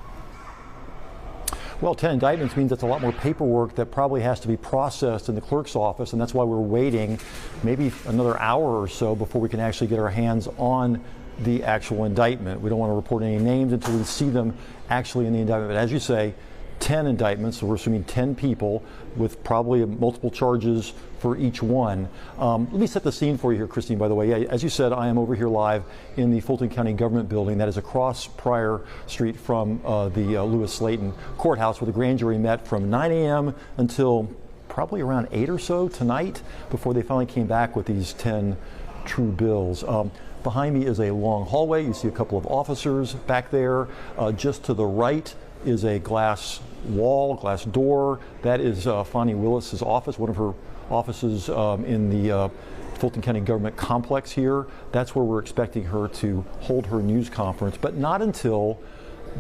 C: Well, 10 indictments means it's a lot more paperwork that probably has to be processed in the clerk's office, and that's why we're waiting maybe another hour or so before we can actually get our hands on the actual indictment. We don't want to report any names until we see them actually in the indictment. But as you say, 10 indictments, so we're assuming 10 people with probably multiple charges for each one. Let me set the scene for you here, Christine, by the way. As you said, I am over here live in the Fulton County Government Building. That is across Pryor Street from the Lewis Slayton Courthouse, where the grand jury met from 9 a.m. until probably around 8 or so tonight before they finally came back with these 10 true bills. Behind me is a long hallway. You see a couple of officers back there. Just to the right is a glass wall, glass door. That is Fani Willis's office, one of her offices in the Fulton County Government Complex here. That's where we're expecting her to hold her news conference, but not until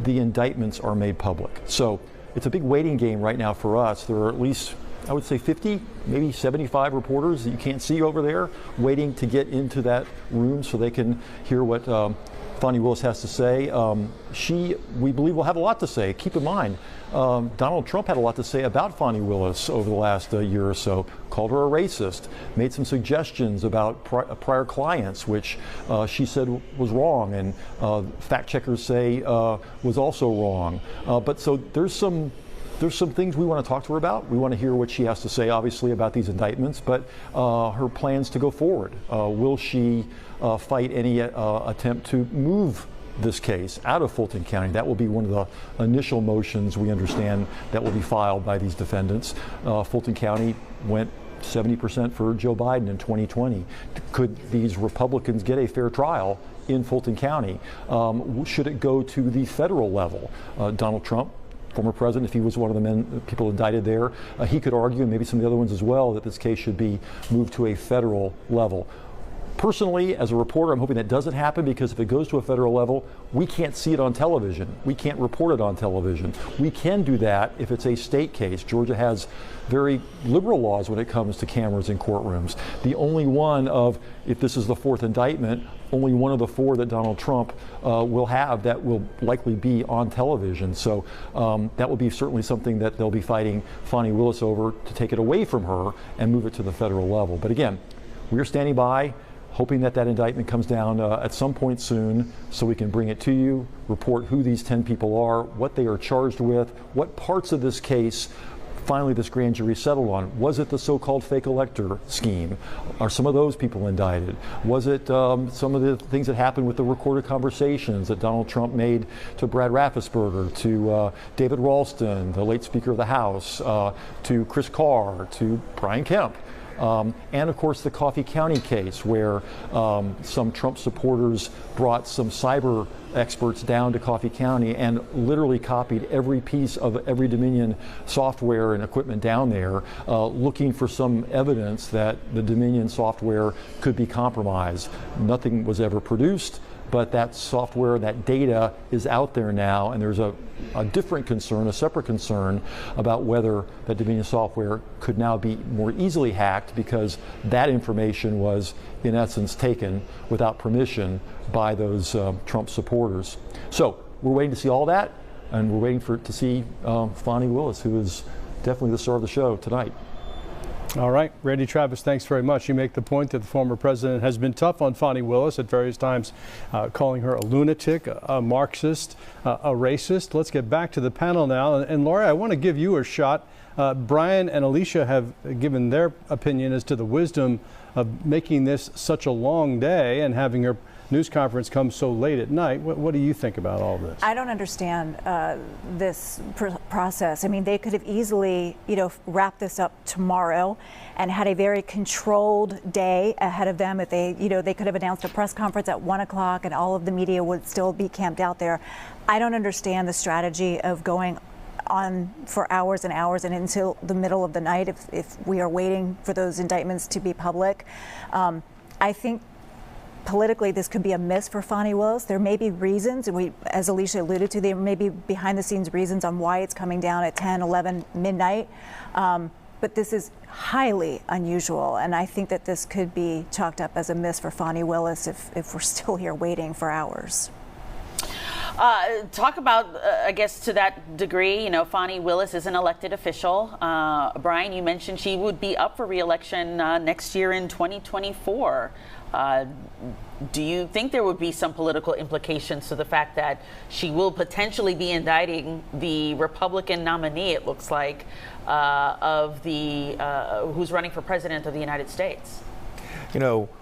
C: the indictments are made public. So it's a big waiting game right now for us. There are at least, I would say, 50, maybe 75 reporters that you can't see over there waiting to get into that room so they can hear what Fani Willis has to say. We believe will have a lot to say. Keep in mind, Donald Trump had a lot to say about Fani Willis over the last year or so. Called her a racist, made some suggestions about prior clients, which she said was wrong, and fact checkers say was also wrong. But so there's some there's some things we want to talk to her about. We want to hear what she has to say, obviously, about these indictments, but her plans to go forward. Will she fight any attempt to move this case out of Fulton County? That will be one of the initial motions, we understand, that will be filed by these defendants. Fulton County went 70% for Joe Biden in 2020. Could these Republicans get a fair trial in Fulton County? Should it go to the federal level? Donald Trump, former president, if he was one of the people indicted there, he could argue, and maybe some of the other ones as well, that this case should be moved to a federal level. Personally, as a reporter, I'm hoping that doesn't happen, because if it goes to a federal level, we can't see it on television. We can't report it on television. We can do that if it's a state case. Georgia has very liberal laws when it comes to cameras in courtrooms. The only one of, if this is the fourth indictment, only one of the four that Donald Trump will have that will likely be on television. So that will be certainly something that they'll be fighting Fani Willis over, to take it away from her and move it to the federal level. But again, we're standing by, hoping that that indictment comes down at some point soon, so we can bring it to you, report who these 10 people are, what they are charged with, what parts of this case finally this grand jury settled on. Was it the so-called fake elector scheme? Are some of those people indicted? Was it some of the things that happened with the recorded conversations that Donald Trump made to Brad Raffensperger, to David Ralston, the late Speaker of the House, to Chris Carr, to Brian Kemp? And of course the Coffee County case, where some Trump supporters brought some cyber experts down to Coffee County and literally copied every piece of every Dominion software and equipment down there, looking for some evidence that the Dominion software could be compromised. Nothing was ever produced, but that software, that data is out there now, and there's a different concern, a separate concern, about whether that Dominion software could now be more easily hacked, because that information was in essence taken without permission by those Trump supporters. So we're waiting to see all that, and we're waiting to see Fani Willis, who is definitely the star of the show tonight.
A: All right, Randy Travis, thanks very much. You make the point that the former president has been tough on Fani Willis at various times, calling her a lunatic, a Marxist, a racist. Let's get back to the panel now. And Laurie, I want to give you a shot. Brian and Alicia have given their opinion as to the wisdom of making this such a long day and having her news conference come so late at night. What do you think about all this?
N: I don't understand this process. I mean, they could have easily, wrapped this up tomorrow and had a very controlled day ahead of them. If they, they could have announced a press conference at 1 o'clock and all of the media would still be camped out there. I don't understand the strategy of going on for hours and hours and until the middle of the night if we are waiting for those indictments to be public. I think politically, this could be a miss for Fani Willis. There may be reasons, and as Alicia alluded to, there may be behind-the-scenes reasons on why it's coming down at 10, 11, midnight. But this is highly unusual, and I think that this could be chalked up as a miss for Fani Willis if we're still here waiting for hours.
B: Talk about, I guess, to that degree, Fani Willis is an elected official. Brian, you mentioned she would be up for re-election next year in 2024. Do you think there would be some political implications to the fact that she will potentially be indicting the Republican nominee, it looks like, of the who's running for president of the United States?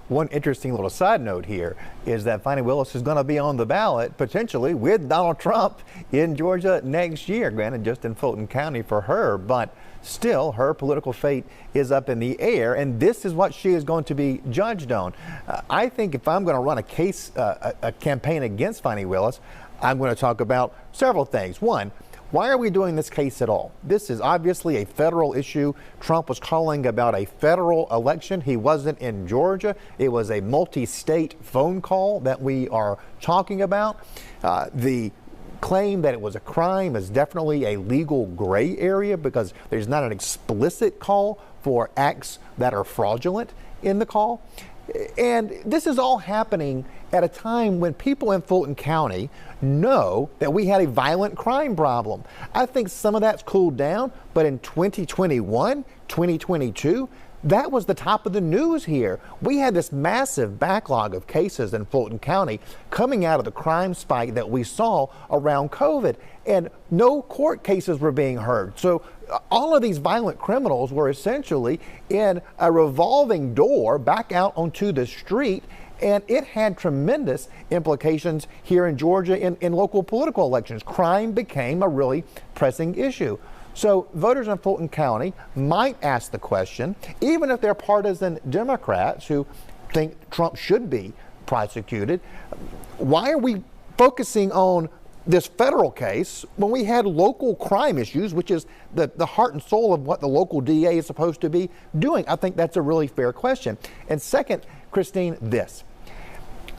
O: One interesting little side note here is that Fani Willis is going to be on the ballot potentially with Donald Trump in Georgia next year, granted just in Fulton County for her, but still her political fate is up in the air, and this is what she is going to be judged on. I think if I'm going to run a campaign against Fani Willis, I'm going to talk about several things. One, why are we doing this case at all? This is obviously a federal issue. Trump was calling about a federal election. He wasn't in Georgia. It was a multi-state phone call that we are talking about. The claim that it was a crime is definitely a legal gray area because there's not an explicit call for acts that are fraudulent in the call. And this is all happening at a time when people in Fulton County know that we had a violent crime problem. I think some of that's cooled down, but in 2021, 2022, that was the top of the news here. We had this massive backlog of cases in Fulton County coming out of the crime spike that we saw around COVID, and no court cases were being heard. So all of these violent criminals were essentially in a revolving door back out onto the street, and it had tremendous implications here in Georgia in local political elections. Crime became a really pressing issue. So voters in Fulton County might ask the question, even if they're partisan Democrats who think Trump should be prosecuted, why are we focusing on this federal case when we had local crime issues, which is the heart and soul of what the local DA is supposed to be doing? I think that's a really fair question. And second, Christine,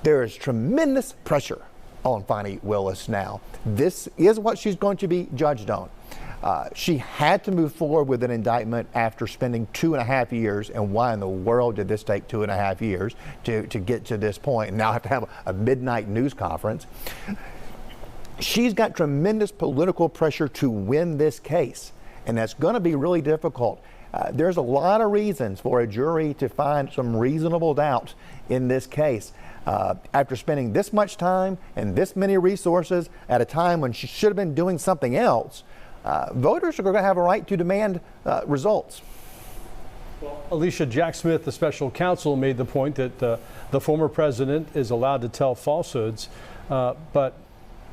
O: there is tremendous pressure on Fani Willis now. This is what she's going to be judged on. She had to move forward with an indictment after spending 2.5 years. And why in the world did this take 2.5 years to get to this point and now have to have a midnight news conference? She's got tremendous political pressure to win this case, and that's going to be really difficult. There's a lot of reasons for a jury to find some reasonable doubt in this case. After spending this much time and this many resources at a time when she should have been doing something else, voters are going to have a right to demand results.
A: Well, Alicia, Jack Smith, the special counsel, made the point that the former president is allowed to tell falsehoods, but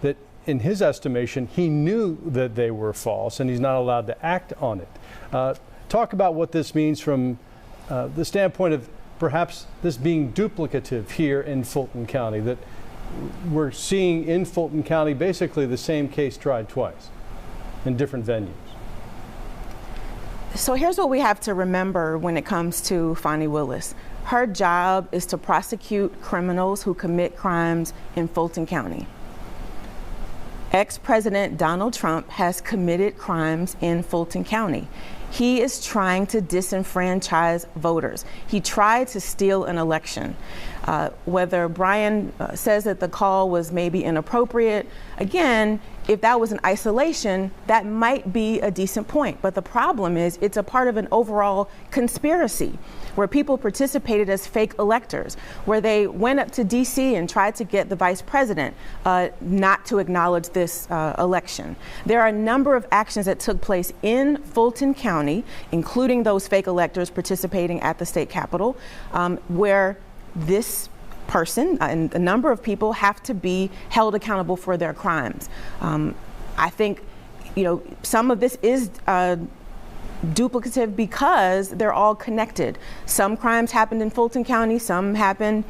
A: that in his estimation, he knew that they were false and he's not allowed to act on it. Talk about what this means from the standpoint of perhaps this being duplicative here in Fulton County, that we're seeing in Fulton County basically the same case tried twice in different venues.
P: So here's what we have to remember when it comes to Fani Willis. Her job is to prosecute criminals who commit crimes in Fulton County. Ex-President Donald Trump has committed crimes in Fulton County. He is trying to disenfranchise voters. He tried to steal an election. Whether Brian says that the call was maybe inappropriate, again, if that was in isolation, that might be a decent point. But the problem is it's a part of an overall conspiracy where people participated as fake electors, where they went up to D.C. and tried to get the vice president not to acknowledge this election. There are a number of actions that took place in Fulton County, including those fake electors participating at the state capitol, where this person and a number of people have to be held accountable for their crimes. I think, some of this is duplicative because they're all connected. Some crimes happened in Fulton County, some happened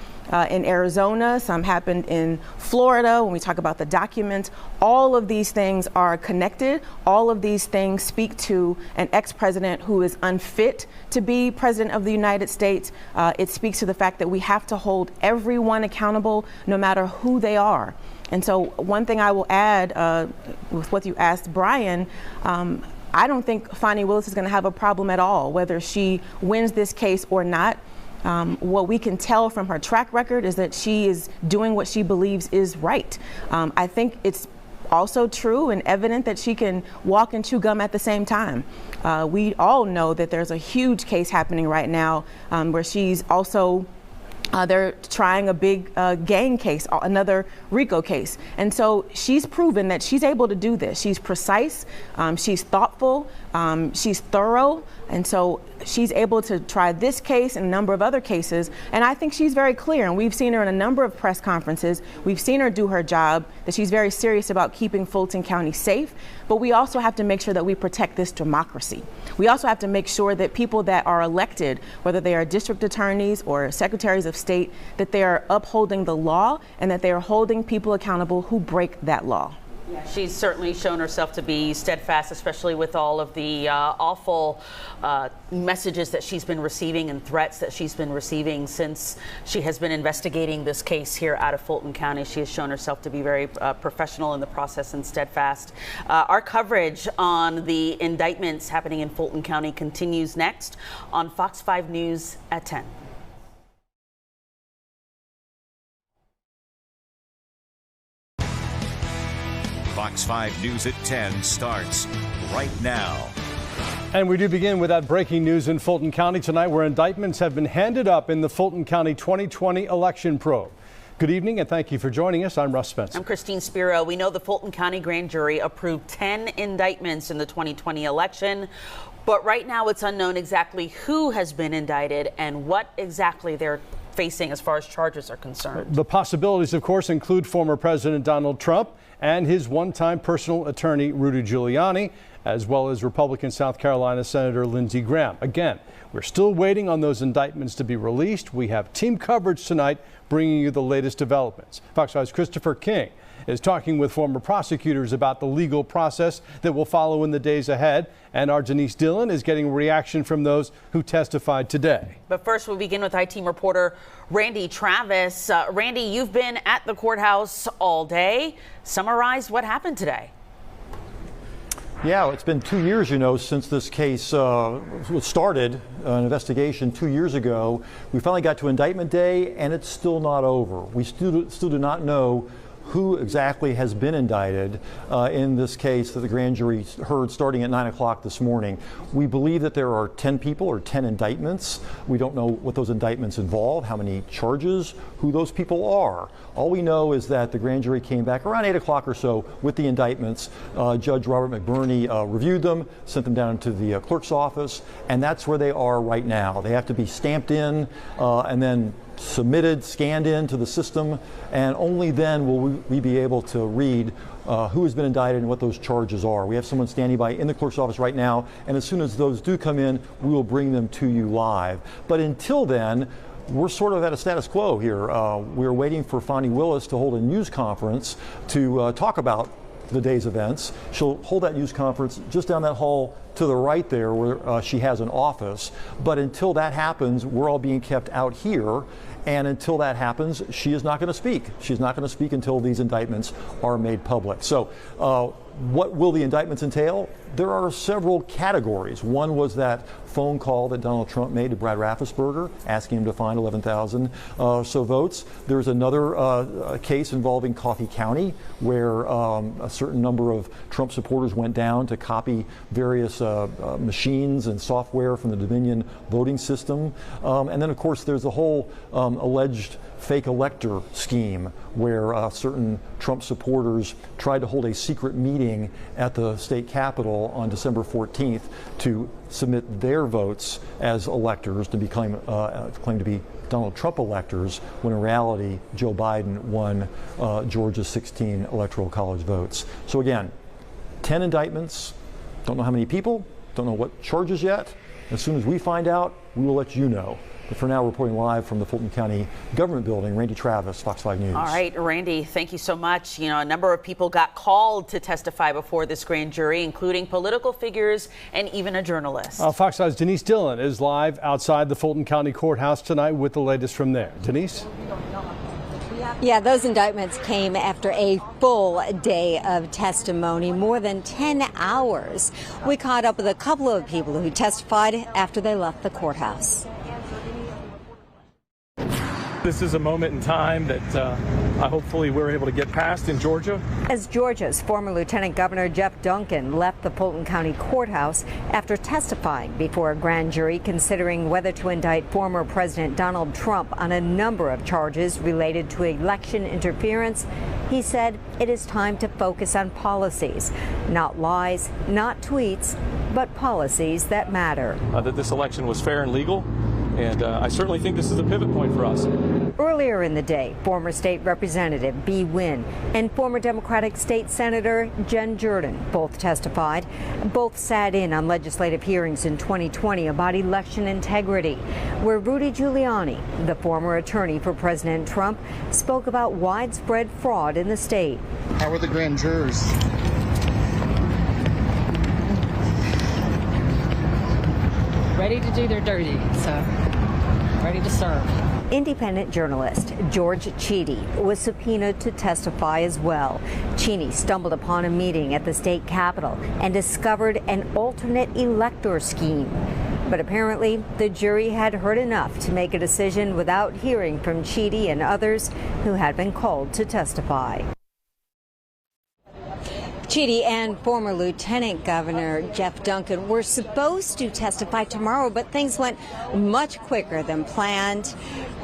P: in Arizona, some happened in Florida. When we talk about the documents, all of these things are connected. All of these things speak to an ex-president who is unfit to be president of the United States. It speaks to the fact that we have to hold everyone accountable, no matter who they are. And so one thing I will add with what you asked Brian, I don't think Fani Willis is going to have a problem at all, whether she wins this case or not. What we can tell from her track record is that she is doing what she believes is right. I think it's also true and evident that she can walk and chew gum at the same time. We all know that there's a huge case happening right now where she's also they're trying a big gang case, another RICO case. And so she's proven that she's able to do this. She's precise, she's thoughtful, she's thorough. And so she's able to try this case and a number of other cases. And I think she's very clear. And we've seen her in a number of press conferences. We've seen her do her job, that she's very serious about keeping Fulton County safe. But we also have to make sure that we protect this democracy. We also have to make sure that people that are elected, whether they are district attorneys or secretaries of state, that they are upholding the law and that they are holding people accountable who break that law.
B: She's certainly shown herself to be steadfast, especially with all of the awful messages that she's been receiving and threats that she's been receiving since she has been investigating this case here out of Fulton County. She has shown herself to be very professional in the process and steadfast. Our coverage on the indictments happening in Fulton County continues next on Fox 5 News at 10.
R: Fox 5 News at 10 starts right now.
A: And we do begin with that breaking news in Fulton County tonight, where indictments have been handed up in the Fulton County 2020 election probe. Good evening and thank you for joining us. I'm Russ Spencer.
B: I'm Christine Spiro. We know the Fulton County grand jury approved 10 indictments in the 2020 election, but right now it's unknown exactly who has been indicted and what exactly they're facing as far as charges are concerned.
A: The possibilities, of course, include former President Donald Trump and his one-time personal attorney, Rudy Giuliani, as well as Republican South Carolina Senator Lindsey Graham. Again, we're still waiting on those indictments to be released. We have team coverage tonight bringing you the latest developments. Fox 5's Christopher King is talking with former prosecutors about the legal process that will follow in the days ahead. And our Denise Dillon is getting a reaction from those who testified today.
B: But first, we'll begin with I-Team reporter Randy Travis. Randy, you've been at the courthouse all day. Summarize what happened today.
C: Yeah, it's been 2 years, since this case was started, an investigation 2 years ago. We finally got to indictment day, and it's still not over. We still do not know who exactly has been indicted in this case that the grand jury heard starting at 9 o'clock this morning. We believe that there are 10 people or 10 indictments. We don't know what those indictments involve, how many charges, who those people are. All we know is that the grand jury came back around 8 o'clock or so with the indictments. Judge Robert McBurney reviewed them, sent them down to the clerk's office, and that's where they are right now. They have to be stamped in and then submitted, scanned into the system, and only then will we be able to read who has been indicted and what those charges are. We have someone standing by in the clerk's office right now, and as soon as those do come in, we will bring them to you live. But until then, we're sort of at a status quo here. We're waiting for Fonnie Willis to hold a news conference to talk about the day's events. She'll hold that news conference just down that hall to the right there where she has an office. But until that happens, we're all being kept out here. And until that happens, she is not going to speak. She's not going to speak until these indictments are made public. So what will the indictments entail? There are several categories. One was that phone call that Donald Trump made to Brad Raffensperger, asking him to find 11,000 so votes. There's another case involving Coffee County, where a certain number of Trump supporters went down to copy various machines and software from the Dominion voting system. And then, of course, there's the whole alleged fake elector scheme, where certain Trump supporters tried to hold a secret meeting at the state capitol on December 14th to submit their votes as electors to be claimed to be Donald Trump electors, when in reality Joe Biden won Georgia's 16 electoral college votes. So again, 10 indictments, don't know how many people, don't know what charges yet. As soon as we find out, we will let you know. But for now, reporting live from the Fulton County Government Building, Randy Travis, Fox 5 News.
B: All right, Randy, thank you so much. A number of people got called to testify before this grand jury, including political figures and even a journalist.
A: Fox 5's Denise Dillon is live outside the Fulton County Courthouse tonight with the latest from there. Denise?
Q: Yeah, those indictments came after a full day of testimony, more than 10 hours. We caught up with a couple of people who testified after they left the courthouse.
R: This is a moment in time that hopefully we're able to get past in Georgia.
Q: As Georgia's former Lieutenant Governor Jeff Duncan left the Fulton County Courthouse after testifying before a grand jury considering whether to indict former President Donald Trump on a number of charges related to election interference, he said it is time to focus on policies, not lies, not tweets, but policies that matter.
R: That this election was fair and legal. And I certainly think this is a pivot point for us.
Q: Earlier in the day, former state representative Bee Nguyen and former Democratic state senator Jen Jordan both testified. Both sat in on legislative hearings in 2020 about election integrity, where Rudy Giuliani, the former attorney for President Trump, spoke about widespread fraud in the state.
S: How were the grand jurors?
T: Ready to do their duty, so ready to serve.
Q: Independent journalist George Cheedy was subpoenaed to testify as well. Cheney stumbled upon a meeting at the state capitol and discovered an alternate elector scheme. But apparently, the jury had heard enough to make a decision without hearing from Cheedy and others who had been called to testify. Chidi and former Lieutenant Governor Jeff Duncan were supposed to testify tomorrow, but things went much quicker than planned.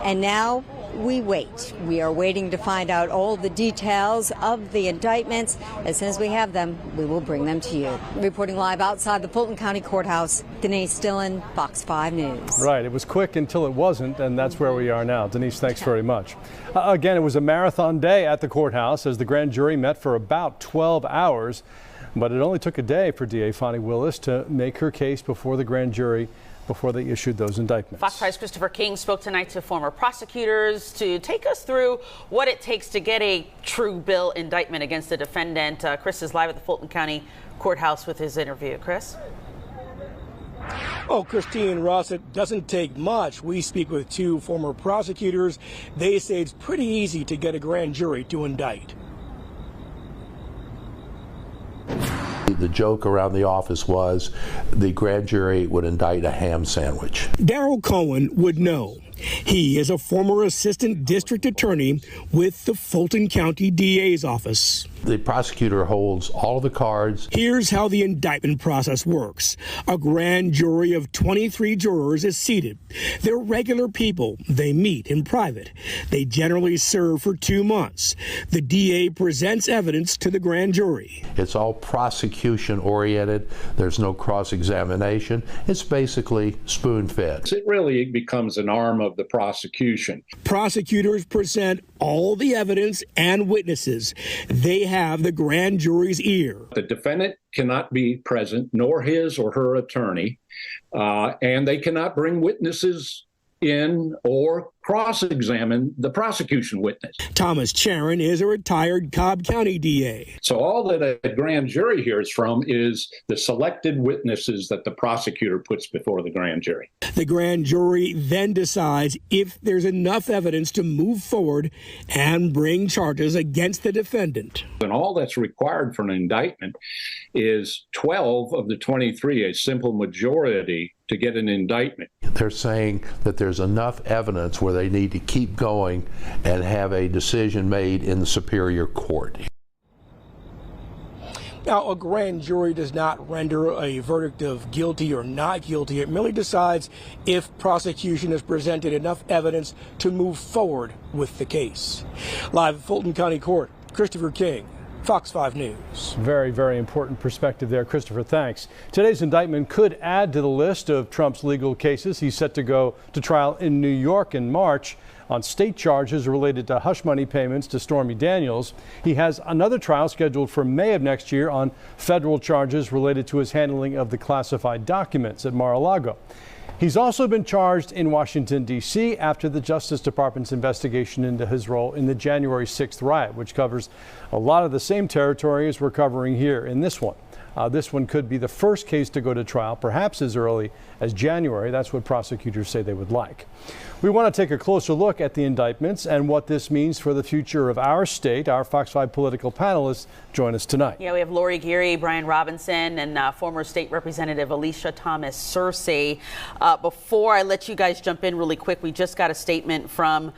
Q: And now we wait. We are waiting to find out all the details of the indictments. As soon as we have them, we will bring them to you. Reporting live outside the Fulton County Courthouse, Denise Dillon, Fox 5 News.
A: Right. It was quick until it wasn't, and that's where we are now. Denise, thanks very much. Again, it was a marathon day at the courthouse as the grand jury met for about 12 hours, but it only took a day for DA Fani Willis to make her case before the grand jury before they issued those indictments.
B: Fox 5's Christopher King spoke tonight to former prosecutors to take us through what it takes to get a true bill indictment against the defendant. Chris is live at the Fulton County Courthouse with his interview. Chris?
U: Oh, Christine Ross, it doesn't take much. We speak with two former prosecutors. They say it's pretty easy to get a grand jury to indict.
V: The joke around the office was the grand jury would indict a ham sandwich.
U: Darrell Cohen would know. He is a former assistant district attorney with the Fulton County DA's office.
V: The prosecutor holds all of the cards.
U: Here's how the indictment process works. A grand jury of 23 jurors is seated. They're regular people. They meet in private. They generally serve for 2 months. The DA presents evidence to the grand jury.
V: It's all prosecution oriented. There's no cross-examination. It's basically spoon-fed.
W: It really becomes an arm of the prosecution.
U: Prosecutors present all the evidence and witnesses. They have the grand jury's ear.
W: The defendant cannot be present, nor his or her attorney, and they cannot bring witnesses in or cross-examine the prosecution witness.
U: Thomas Charon is a retired Cobb County DA.
W: So all that a grand jury hears from is the selected witnesses that the prosecutor puts before the grand jury.
U: The grand jury then decides if there's enough evidence to move forward and bring charges against the defendant.
W: And all that's required for an indictment is 12 of the 23, a simple majority, to get an indictment.
V: They're saying that there's enough evidence where they need to keep going and have a decision made in the Superior Court.
U: Now, a grand jury does not render a verdict of guilty or not guilty. It merely decides if prosecution has presented enough evidence to move forward with the case. Live at Fulton County Court, Christopher King, Fox 5 News.
A: Very, very important perspective there, Christopher. Thanks. Today's indictment could add to the list of Trump's legal cases. He's set to go to trial in New York in March on state charges related to hush money payments to Stormy Daniels. He has another trial scheduled for May of next year on federal charges related to his handling of the classified documents at Mar-a-Lago. He's also been charged in Washington, D.C. after the Justice Department's investigation into his role in the January 6th riot, which covers a lot of the same territory as we're covering here in this one. This one could be the first case to go to trial, perhaps as early as January. That's what prosecutors say they would like. We want to take a closer look at the indictments and what this means for the future of our state. Our Fox 5 political panelists join us tonight.
B: Yeah, we have Lori Geary, Brian Robinson, and former State Representative Alicia Thomas Searcy. Before I let you guys jump in really quick, we just got a statement from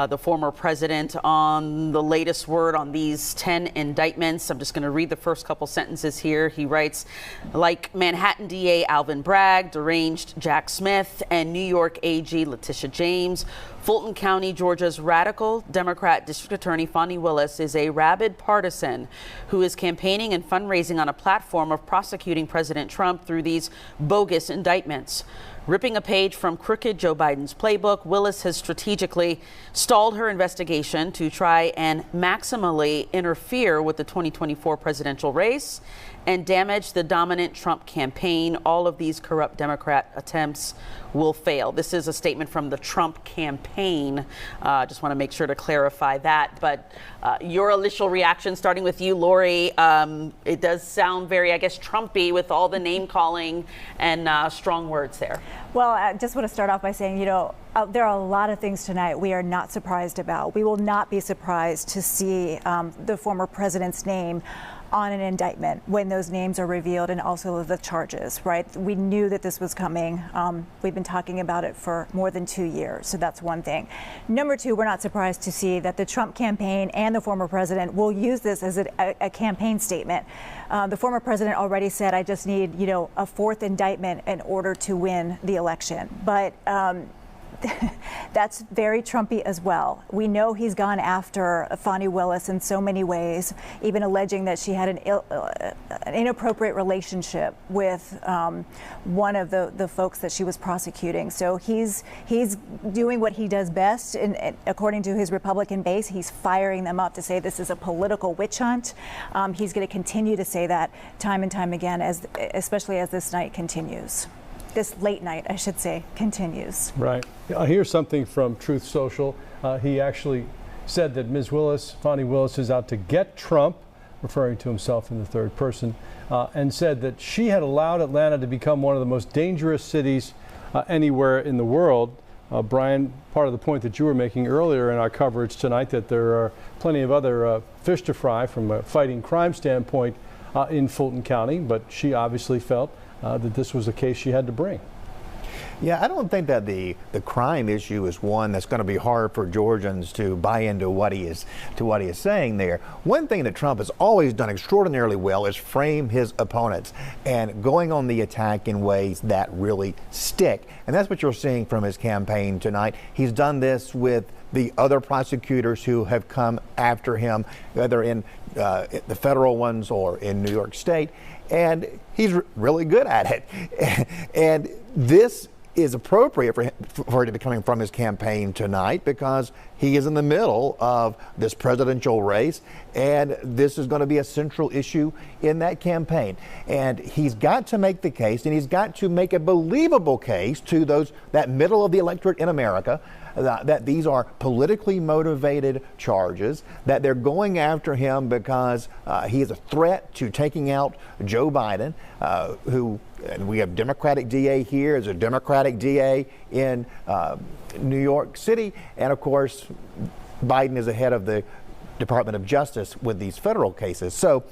B: the former president on the latest word on these 10 indictments. I'm just going to read the first couple sentences here. He writes, like Manhattan DA Alvin Bragg, deranged Jack Smith, and New York AG Letitia James, Fulton County, Georgia's radical Democrat District Attorney Fani Willis is a rabid partisan who is campaigning and fundraising on a platform of prosecuting President Trump through these bogus indictments. Ripping a page from crooked Joe Biden's playbook, Willis has strategically stalled her investigation to try and maximally interfere with the 2024 presidential race and damage the dominant Trump campaign. All of these corrupt Democrat attempts will fail. This is a statement from the Trump campaign. Just want to make sure to clarify that. But your initial reaction, starting with you, Lori, it does sound very, I guess, Trumpy with all the name calling and strong words there.
N: Well, I just want to start off by saying, you know, there are a lot of things tonight we are not surprised about. We will not be surprised to see the former president's name on an indictment when those names are revealed and also the charges, right? We knew that this was coming. We've been talking about it for more than 2 years, so that's one thing. Number two, we're not surprised to see that the Trump campaign and the former president will use this as a campaign statement. The former president already said, I just need, a fourth indictment in order to win the election. But that's very Trumpy as well. We know he's gone after Fani Willis in so many ways, even alleging that she had an inappropriate relationship with one of the folks that she was prosecuting. So he's doing what he does best, and according to his Republican base, he's firing them up to say this is a political witch hunt. He's going to continue to say that time and time again, especially as this night continues. This late night, I should say, continues.
A: Right. Here's something from Truth Social. He actually said that Ms. Willis, Fani Willis, is out to get Trump, referring to himself in the third person, and said that she had allowed Atlanta to become one of the most dangerous cities anywhere in the world. Brian, part of the point that you were making earlier in our coverage tonight, that there are plenty of other fish to fry from a fighting crime standpoint in Fulton County, but she obviously felt that this was a case she had to bring.
O: Yeah, I don't think that the crime issue is one that's going to be hard for Georgians to buy into what he is saying there. One thing that Trump has always done extraordinarily well is frame his opponents and going on the attack in ways that really stick. And that's what you're seeing from his campaign tonight. He's done this with the other prosecutors who have come after him, whether in the federal ones or in New York State. And he's really good at it. And this is appropriate for it to be coming from his campaign tonight because he is in the middle of this presidential race, and this is going to be a central issue in that campaign. And he's got to make the case, and he's got to make a believable case to that middle of the electorate in America that these are politically motivated charges, that they're going after him because he is a threat to taking out Joe Biden, and we have Democratic DA here, is a Democratic DA in New York City, and of course Biden is ahead of the Department of Justice with these federal cases. So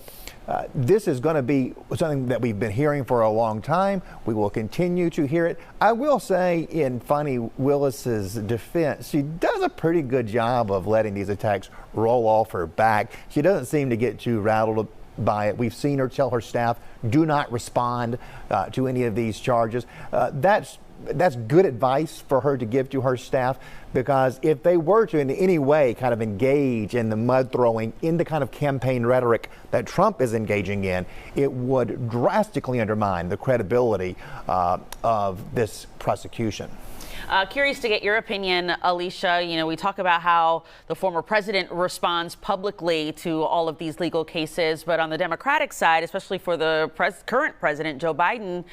O: this is going to be something that we've been hearing for a long time. We will continue to hear it. I will say, in Fani Willis's defense, she does a pretty good job of letting these attacks roll off her back. She doesn't seem to get too rattled by it. We've seen her tell her staff, do not respond to any of these charges. That's good advice for her to give to her staff, because if they were to in any way kind of engage in the mud throwing, in the kind of campaign rhetoric that Trump is engaging in, it would drastically undermine the credibility of this prosecution.
B: Curious to get your opinion, Alicia. We talk about how the former president responds publicly to all of these legal cases, but on the Democratic side, especially for the current president, Joe Biden,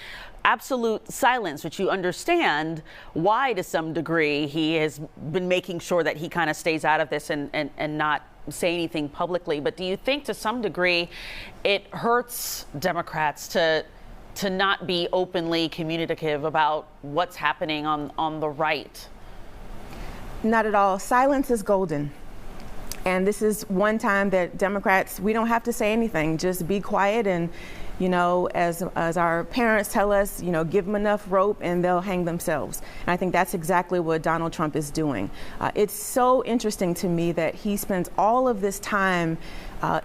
B: absolute silence, which you understand why to some degree. He has been making sure that he kind of stays out of this and not say anything publicly. But do you think to some degree it hurts Democrats to not be openly communicative about what's happening on the right?
P: Not at all. Silence is golden. And this is one time that Democrats, we don't have to say anything. Just be quiet and, as our parents tell us, give them enough rope and they'll hang themselves. And I think that's exactly what Donald Trump is doing. It's so interesting to me that he spends all of this time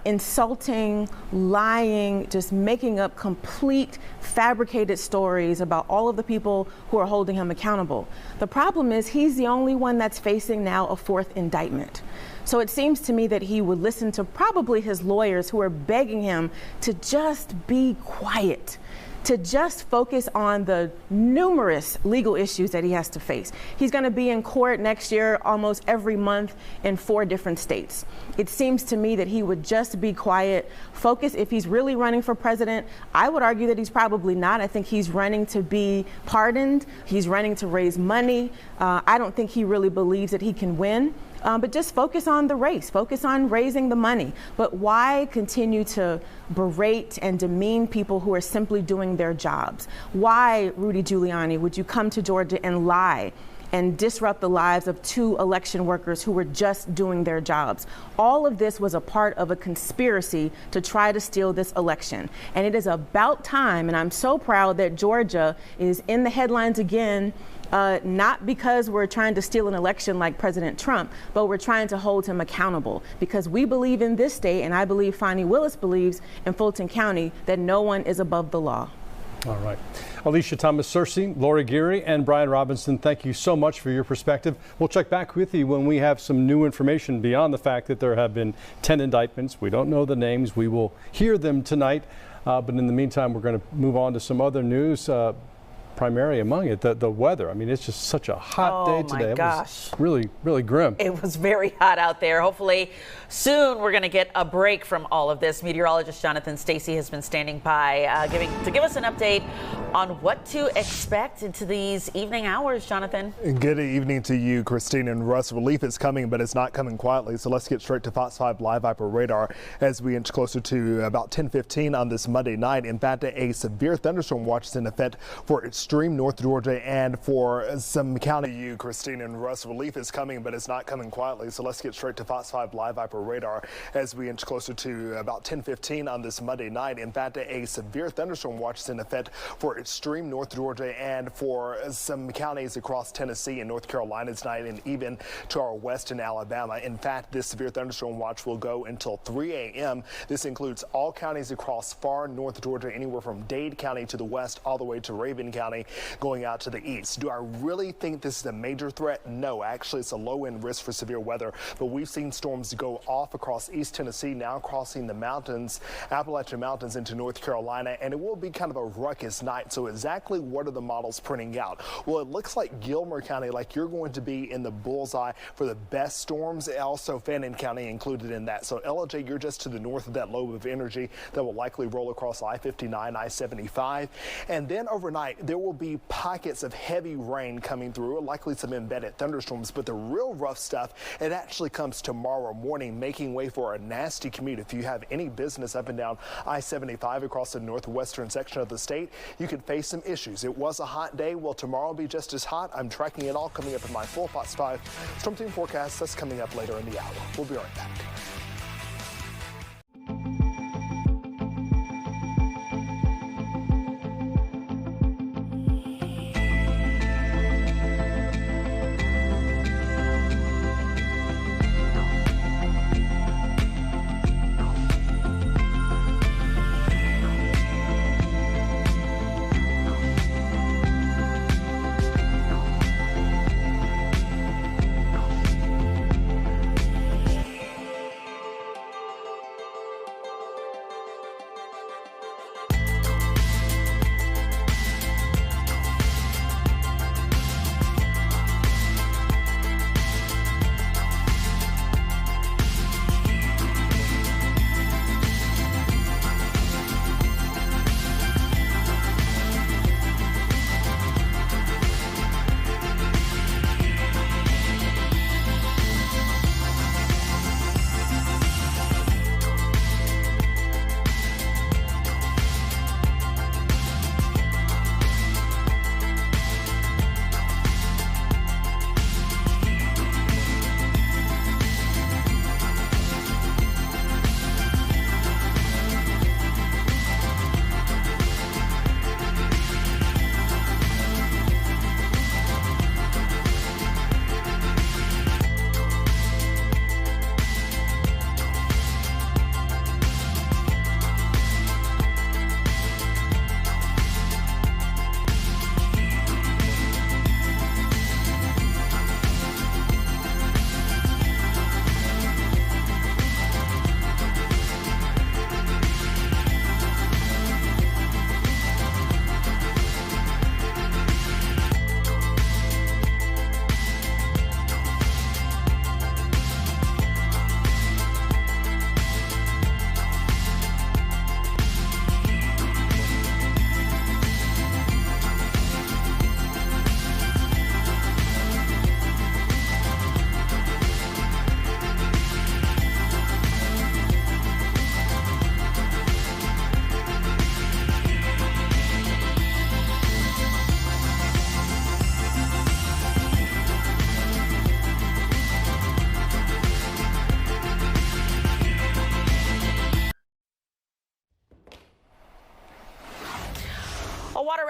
P: insulting, lying, just making up complete fabricated stories about all of the people who are holding him accountable. The problem is he's the only one that's facing now a fourth indictment. So it seems to me that he would listen to probably his lawyers who are begging him to just be quiet, to just focus on the numerous legal issues that he has to face. He's going to be in court next year almost every month in 4 different states. It seems to me that he would just be quiet, focus. If he's really running for president, I would argue that he's probably not. I think he's running to be pardoned. He's running to raise money. I don't think he really believes that he can win. But just focus on the race, focus on raising the money. But why continue to berate and demean people who are simply doing their jobs? Why, Rudy Giuliani, would you come to Georgia and lie and disrupt the lives of 2 election workers who were just doing their jobs. All of this was a part of a conspiracy to try to steal this election. And it is about time, and I'm so proud that Georgia is in the headlines again, not because we're trying to steal an election like President Trump, but we're trying to hold him accountable, because we believe in this state, and I believe Fani Willis believes in Fulton County, that no one is above the law.
A: All right. Alicia Thomas-Searcy, Lori Geary, and Brian Robinson, thank you so much for your perspective. We'll check back with you when we have some new information beyond the fact that there have been 10 indictments. We don't know the names. We will hear them tonight. But in the meantime, we're going to move on to some other news. Primary among it, the weather. I mean, it's just such a hot day today.
B: Oh my gosh.
A: It was really, really grim.
B: It was very hot out there. Hopefully soon we're going to get a break from all of this. Meteorologist Jonathan Stacy has been standing by to give us an update on what to expect into these evening hours. Jonathan.
E: Good evening to you, Christine and Russ. Relief is coming, but it's not coming quietly. So let's get straight to Fox 5 Live Viper radar as we inch closer to about 10:15 on this Monday night. In fact, a severe thunderstorm watch is in effect for extreme North Georgia and for some county. You, Christine and Russ, relief is coming, but it's not coming quietly. So let's get straight to Fox 5 Live Viper radar as we inch closer to about 10:15 on this Monday night. In fact, a severe thunderstorm watch is in effect for extreme North Georgia and for some counties across Tennessee and North Carolina tonight, and even to our west in Alabama. In fact, this severe thunderstorm watch will go until 3 a.m. This includes all counties across far North Georgia, anywhere from Dade County to the west all the way to Raven County, going out to the east. Do I really think this is a major threat? No, actually it's a low-end risk for severe weather, but we've seen storms go off across East Tennessee, now crossing the mountains, Appalachian Mountains into North Carolina, and it will be kind of a ruckus night. So exactly what are the models printing out? Well, it looks like Gilmer County, like you're going to be in the bullseye for the best storms, also Fannin County included in that. So LJ, you're just to the north of that lobe of energy that will likely roll across I-59, I-75, and then overnight there will be pockets of heavy rain coming through, likely some embedded thunderstorms, but the real rough stuff, it actually comes tomorrow morning, making way for a nasty commute. If you have any business up and down I-75 across the northwestern section of the state, you could face some issues. It was a hot day. Will tomorrow be just as hot? I'm tracking it all coming up in my full Fox 5 Storm Team forecast. That's coming up later in the hour. We'll be right back.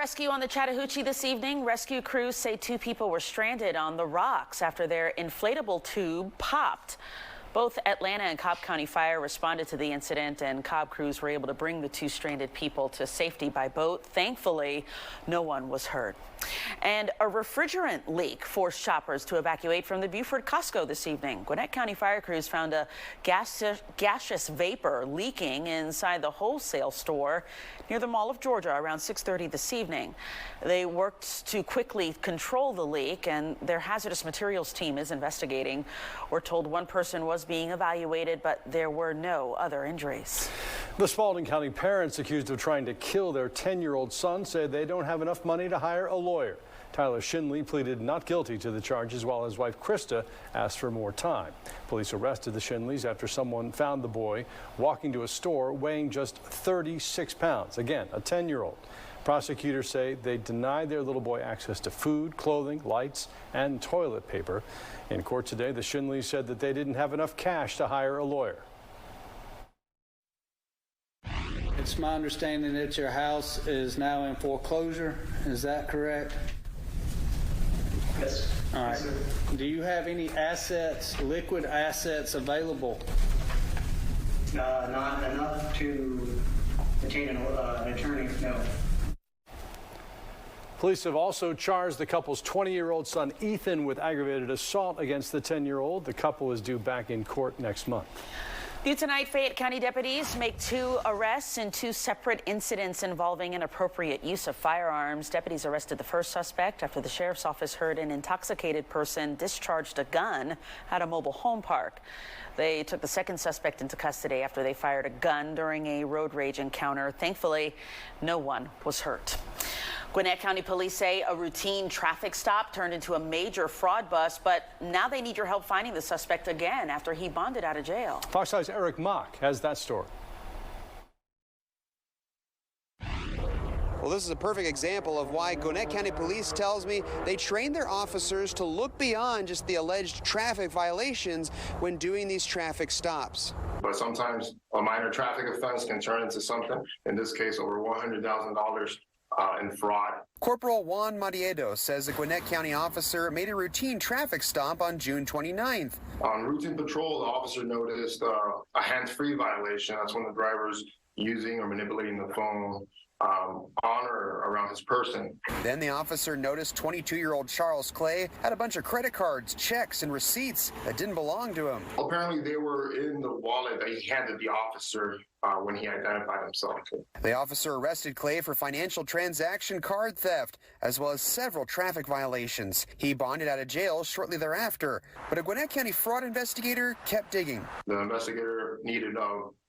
B: rescue on the Chattahoochee this evening. Rescue crews say 2 people were stranded on the rocks after their inflatable tube popped. Both Atlanta and Cobb County Fire responded to the incident, and Cobb crews were able to bring the 2 stranded people to safety by boat. Thankfully, no one was hurt. And a refrigerant leak forced shoppers to evacuate from the Beaufort Costco this evening. Gwinnett County fire crews found a gaseous vapor leaking inside the wholesale store near the Mall of Georgia around 6:30 this evening. They worked to quickly control the leak, and their hazardous materials team is investigating. We're told 1 person was being evaluated, but there were no other injuries.
A: The Fulton County parents accused of trying to kill their 10-year-old son say they don't have enough money to hire a lawyer. Tyler Shinley pleaded not guilty to the charges, while his wife Krista asked for more time. Police arrested the Shinleys after someone found the boy walking to a store weighing just 36 pounds. Again, a 10-year-old. Prosecutors say they denied their little boy access to food, clothing, lights, and toilet paper. In court today, the Shinleys said that they didn't have enough cash to hire a lawyer.
F: It's my understanding that your house is now in foreclosure. Is that correct?
G: Yes.
F: All right. Yes, do you have any assets, liquid assets available?
G: Not enough to obtain an attorney, no.
A: Police have also charged the couple's 20-year-old son, Ethan, with aggravated assault against the 10-year-old. The couple is due back in court next month.
B: New tonight, Fayette County deputies make 2 arrests in 2 separate incidents involving inappropriate use of firearms. Deputies arrested the first suspect after the sheriff's office heard an intoxicated person discharged a gun at a mobile home park. They took the second suspect into custody after they fired a gun during a road rage encounter. Thankfully, no one was hurt. Gwinnett County Police say a routine traffic stop turned into a major fraud bust, but now they need your help finding the suspect again after he bonded out of jail.
A: Fox 5's Eric Mock has that story.
H: Well, this is a perfect example of why Gwinnett County Police tells me they train their officers to look beyond just the alleged traffic violations when doing these traffic stops.
X: But sometimes a minor traffic offense can turn into something, in this case, over $100,000 in fraud.
H: Corporal Juan Madiedo says a Gwinnett County officer made a routine traffic stop on June 29th.
X: On routine patrol, the officer noticed a hands-free violation. That's when the driver's using or manipulating the phone on or around his person.
H: Then the officer noticed 22-year-old Charles Clay had a bunch of credit cards, checks, and receipts that didn't belong to him.
X: Apparently, they were in the wallet that he handed the officer when he identified himself.
H: The officer arrested Clay for financial transaction card theft, as well as several traffic violations. He bonded out of jail shortly thereafter, but a Gwinnett County fraud investigator kept digging.
X: The investigator needed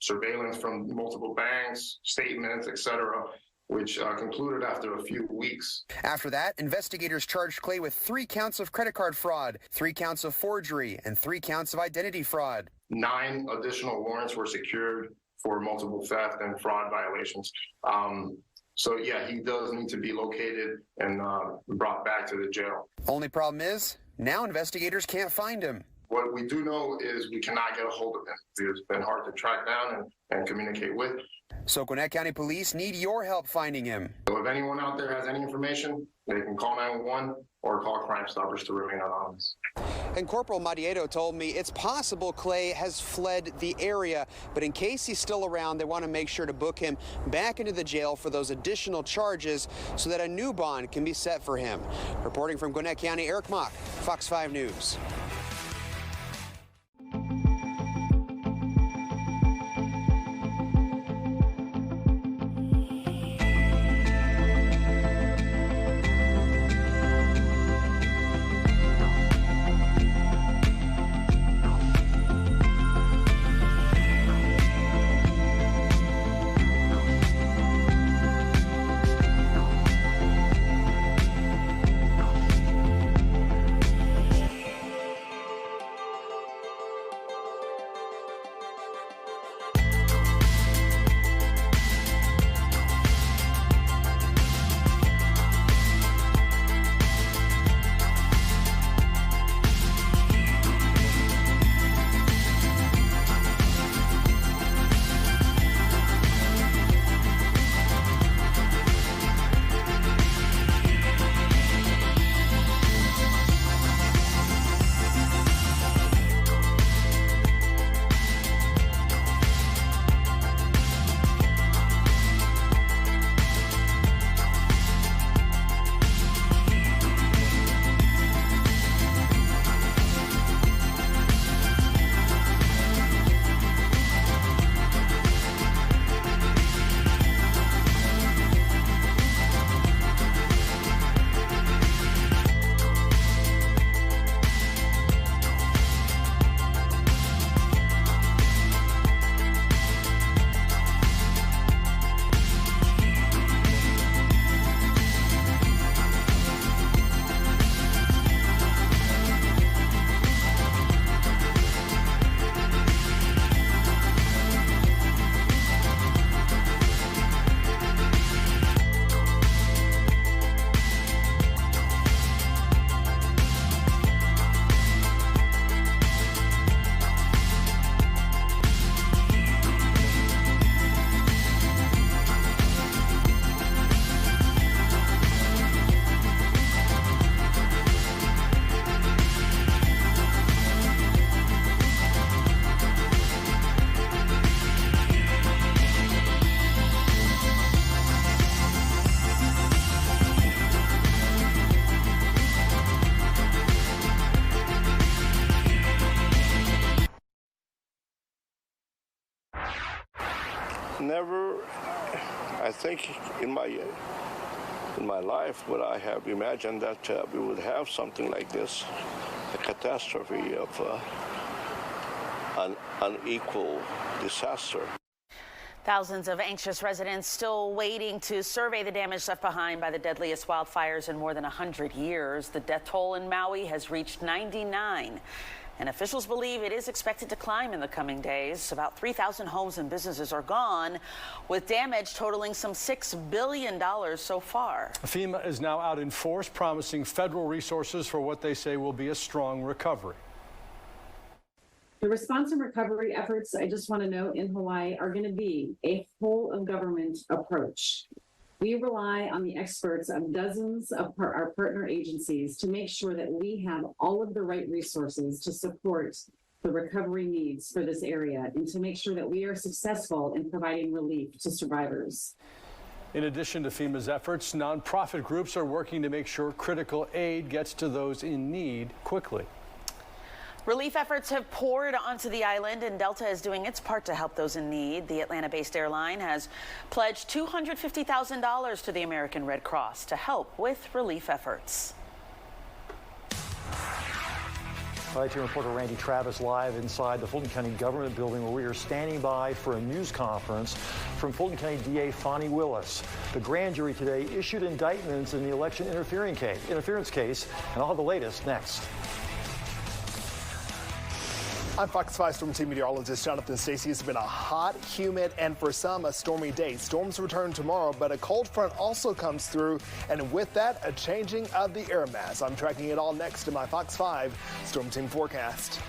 X: surveillance from multiple banks, statements, etc., which concluded after a few weeks.
H: After that, investigators charged Clay with 3 counts of credit card fraud, 3 counts of forgery, and 3 counts of identity fraud.
X: 9 additional warrants were secured for multiple theft and fraud violations. So yeah, he does need to be located and brought back to the jail.
H: Only problem is, now investigators can't find him.
X: What we do know is we cannot get a hold of him. It's been hard to track down and communicate with.
H: So Gwinnett County Police need your help finding him.
X: So if anyone out there has any information, they can call 911 or call Crime Stoppers to remain anonymous.
H: And Corporal Madiedo told me it's possible Clay has fled the area, but in case he's still around, they want to make sure to book him back into the jail for those additional charges so that a new bond can be set for him. Reporting from Gwinnett County, Eric Mock, Fox 5 News.
I: think in my life would I have imagined that we would have something like this, a catastrophe of an unequal disaster.
B: Thousands of anxious residents still waiting to survey the damage left behind by the deadliest wildfires in more than 100 years. The death toll in Maui has reached 99. And officials believe it is expected to climb in the coming days. About 3,000 homes and businesses are gone, with damage totaling some $6 billion so far.
A: FEMA is now out in force, promising federal resources for what they say will be a strong recovery.
J: The response and recovery efforts, I just want to note, in Hawaii are going to be a whole of government approach. We rely on the experts of dozens of our partner agencies to make sure that we have all of the right resources to support the recovery needs for this area and to make sure that we are successful in providing relief to survivors.
A: In addition to FEMA's efforts, nonprofit groups are working to make sure critical aid gets to those in need quickly.
B: Relief efforts have poured onto the island, and Delta is doing its part to help those in need. The Atlanta-based airline has pledged $250,000 to the American Red Cross to help with relief efforts.
C: Right, team reporter Randy Travis live inside the Fulton County Government Building, where we are standing by for a news conference from Fulton County DA Fonnie Willis. The grand jury today issued indictments in the election interference case, and I'll have the latest next.
E: I'm Fox 5 Storm Team meteorologist Jonathan Stacy. It's been a hot, humid, and for some, a stormy day. Storms return tomorrow, but a cold front also comes through, and with that, a changing of the air mass. I'm tracking it all next in my Fox 5 Storm Team forecast.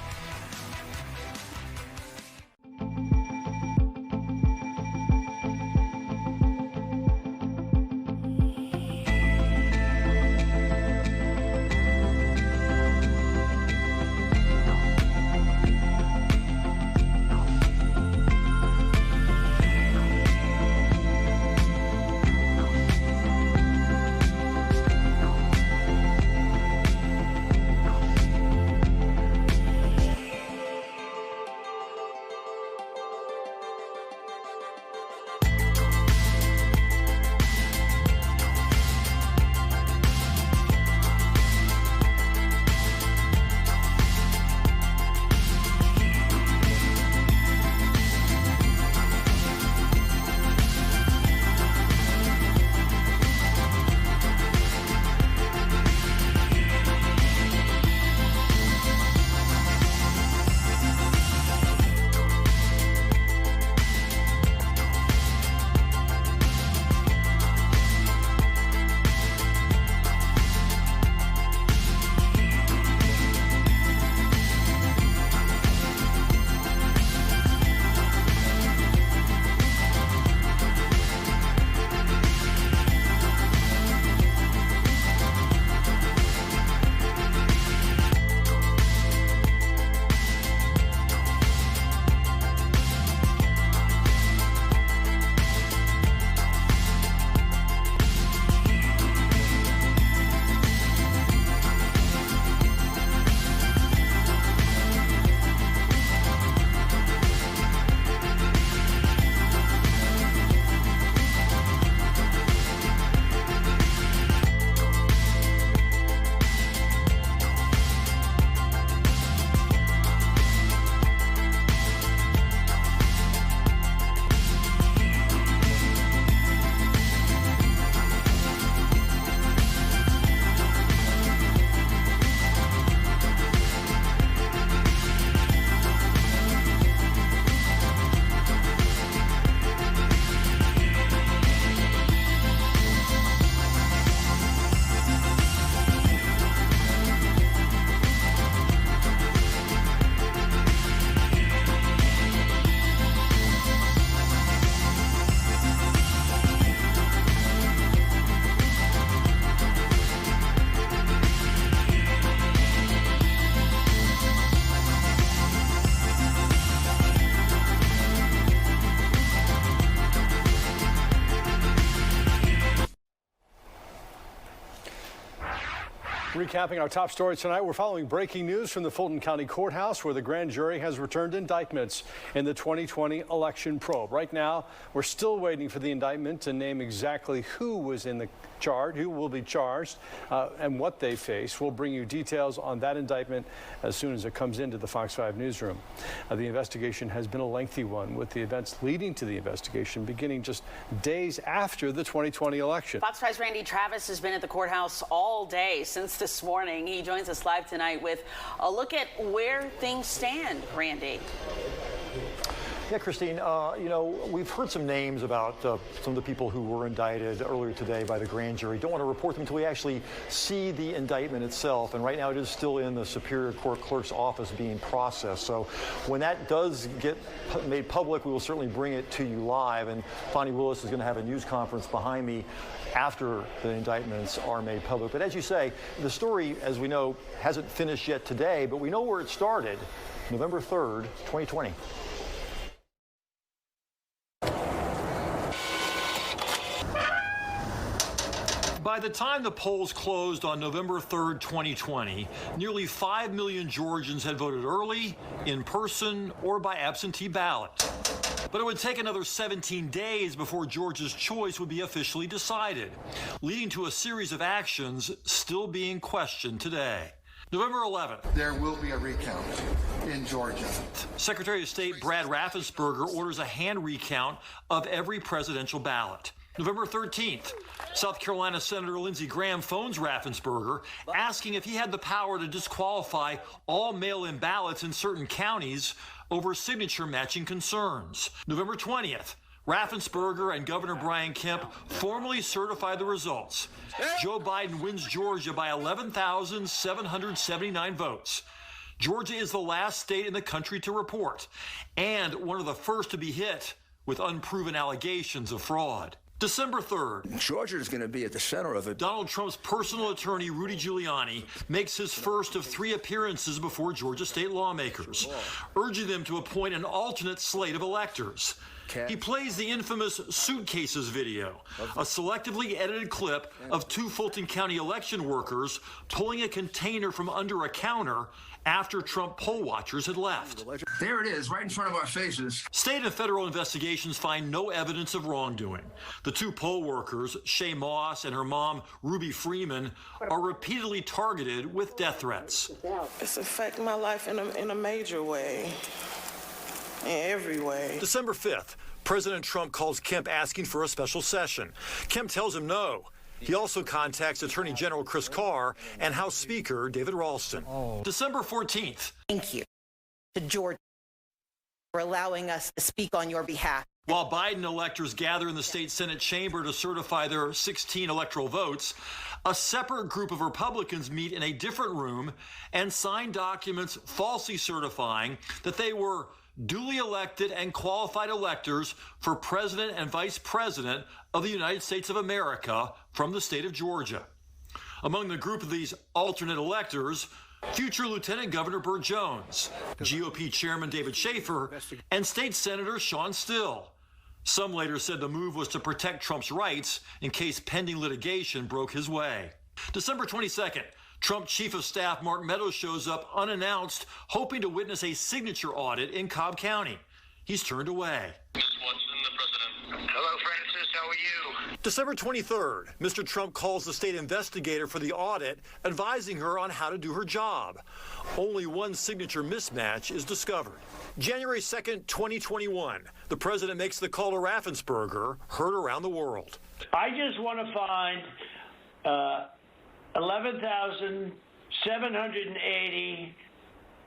A: Recapping our top stories tonight, we're following breaking news from the Fulton County Courthouse, where the grand jury has returned indictments in the 2020 election probe. Right now, we're still waiting for the indictment to name exactly who was in the charge, who will be charged, and what they face. We'll bring you details on that indictment as soon as it comes into the Fox 5 newsroom. The investigation has been a lengthy one, with the events leading to the investigation beginning just days after the 2020 election.
B: Fox 5's Randy Travis has been at the courthouse all day since this morning. He joins us live tonight with a look at where things stand. Randy.
C: Yeah, Christine, you know, we've heard some names about some of the people who were indicted earlier today by the grand jury. Don't want to report them until we actually see the indictment itself. And right now it is still in the Superior Court Clerk's office being processed. So when that does get made public, we will certainly bring it to you live. And Fonnie Willis is going to have a news conference behind me after the indictments are made public. But as you say, the story, as we know, hasn't finished yet today, but we know where it started, November 3rd, 2020.
D: By the time the polls closed on November 3rd, 2020, nearly 5 million Georgians had voted early, in person, or by absentee ballot. But it would take another 17 days before Georgia's choice would be officially decided, leading to a series of actions still being questioned today. November 11th.
S: There will be a recount in Georgia.
D: Secretary of State Brad Raffensperger orders a hand recount of every presidential ballot. November 13th, South Carolina Senator Lindsey Graham phones Raffensperger asking if he had the power to disqualify all mail-in ballots in certain counties over signature matching concerns. November 20th, Raffensperger and Governor Brian Kemp formally certify the results. Joe Biden wins Georgia by 11,779 votes. Georgia is the last state in the country to report, and one of the first to be hit with unproven allegations of fraud. December 3rd.
K: Georgia is going to be at the center of it.
D: Donald Trump's personal attorney, Rudy Giuliani, makes his first of 3 appearances before Georgia state lawmakers, urging them to appoint an alternate slate of electors. He plays the infamous suitcases video, a selectively edited clip of 2 Fulton County election workers pulling a container from under a counter after Trump poll watchers had left.
K: There it is, right in front of our faces.
D: State and federal investigations find no evidence of wrongdoing. The 2 poll workers, Shay Moss and her mom, Ruby Freeman, are repeatedly targeted with death threats.
L: It's affecting my life in a major way, in every way.
D: December 5th, President Trump calls Kemp asking for a special session. Kemp tells him no. He also contacts Attorney General Chris Carr and House Speaker David Ralston. December 14th.
M: Thank you to Georgia for allowing us to speak on your behalf.
D: While Biden electors gather in the state Senate chamber to certify their 16 electoral votes, a separate group of Republicans meet in a different room and sign documents falsely certifying that they were duly elected and qualified electors for President and Vice President of the United States of America from the state of Georgia. Among the group of these alternate electors, future Lieutenant Governor Burt Jones, GOP Chairman David Schaefer, and State Senator Sean Still. Some later said the move was to protect Trump's rights in case pending litigation broke his way. December 22nd, Trump Chief of Staff Mark Meadows shows up unannounced, hoping to witness a signature audit in Cobb County. He's turned away.
K: Hello, Francis. How are you?
D: December 23rd, Mr. Trump calls the state investigator for the audit, advising her on how to do her job. Only one signature mismatch is discovered. January 2nd, 2021, the president makes the call to Raffensperger, heard around the world.
Y: I just want to find 11,780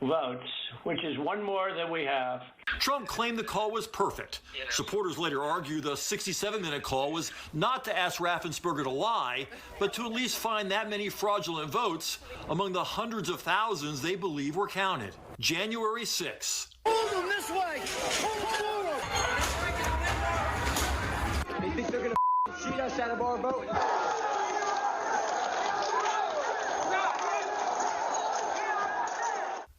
Y: votes, which is one more than we have.
D: Trump claimed the call was perfect. Supporters later argue the 67-minute call was not to ask Raffensperger to lie, but to at least find that many fraudulent votes among the hundreds of thousands they believe were counted. January 6th.
Z: Move them this way! Move them! They think they're going to cheat us out of our vote.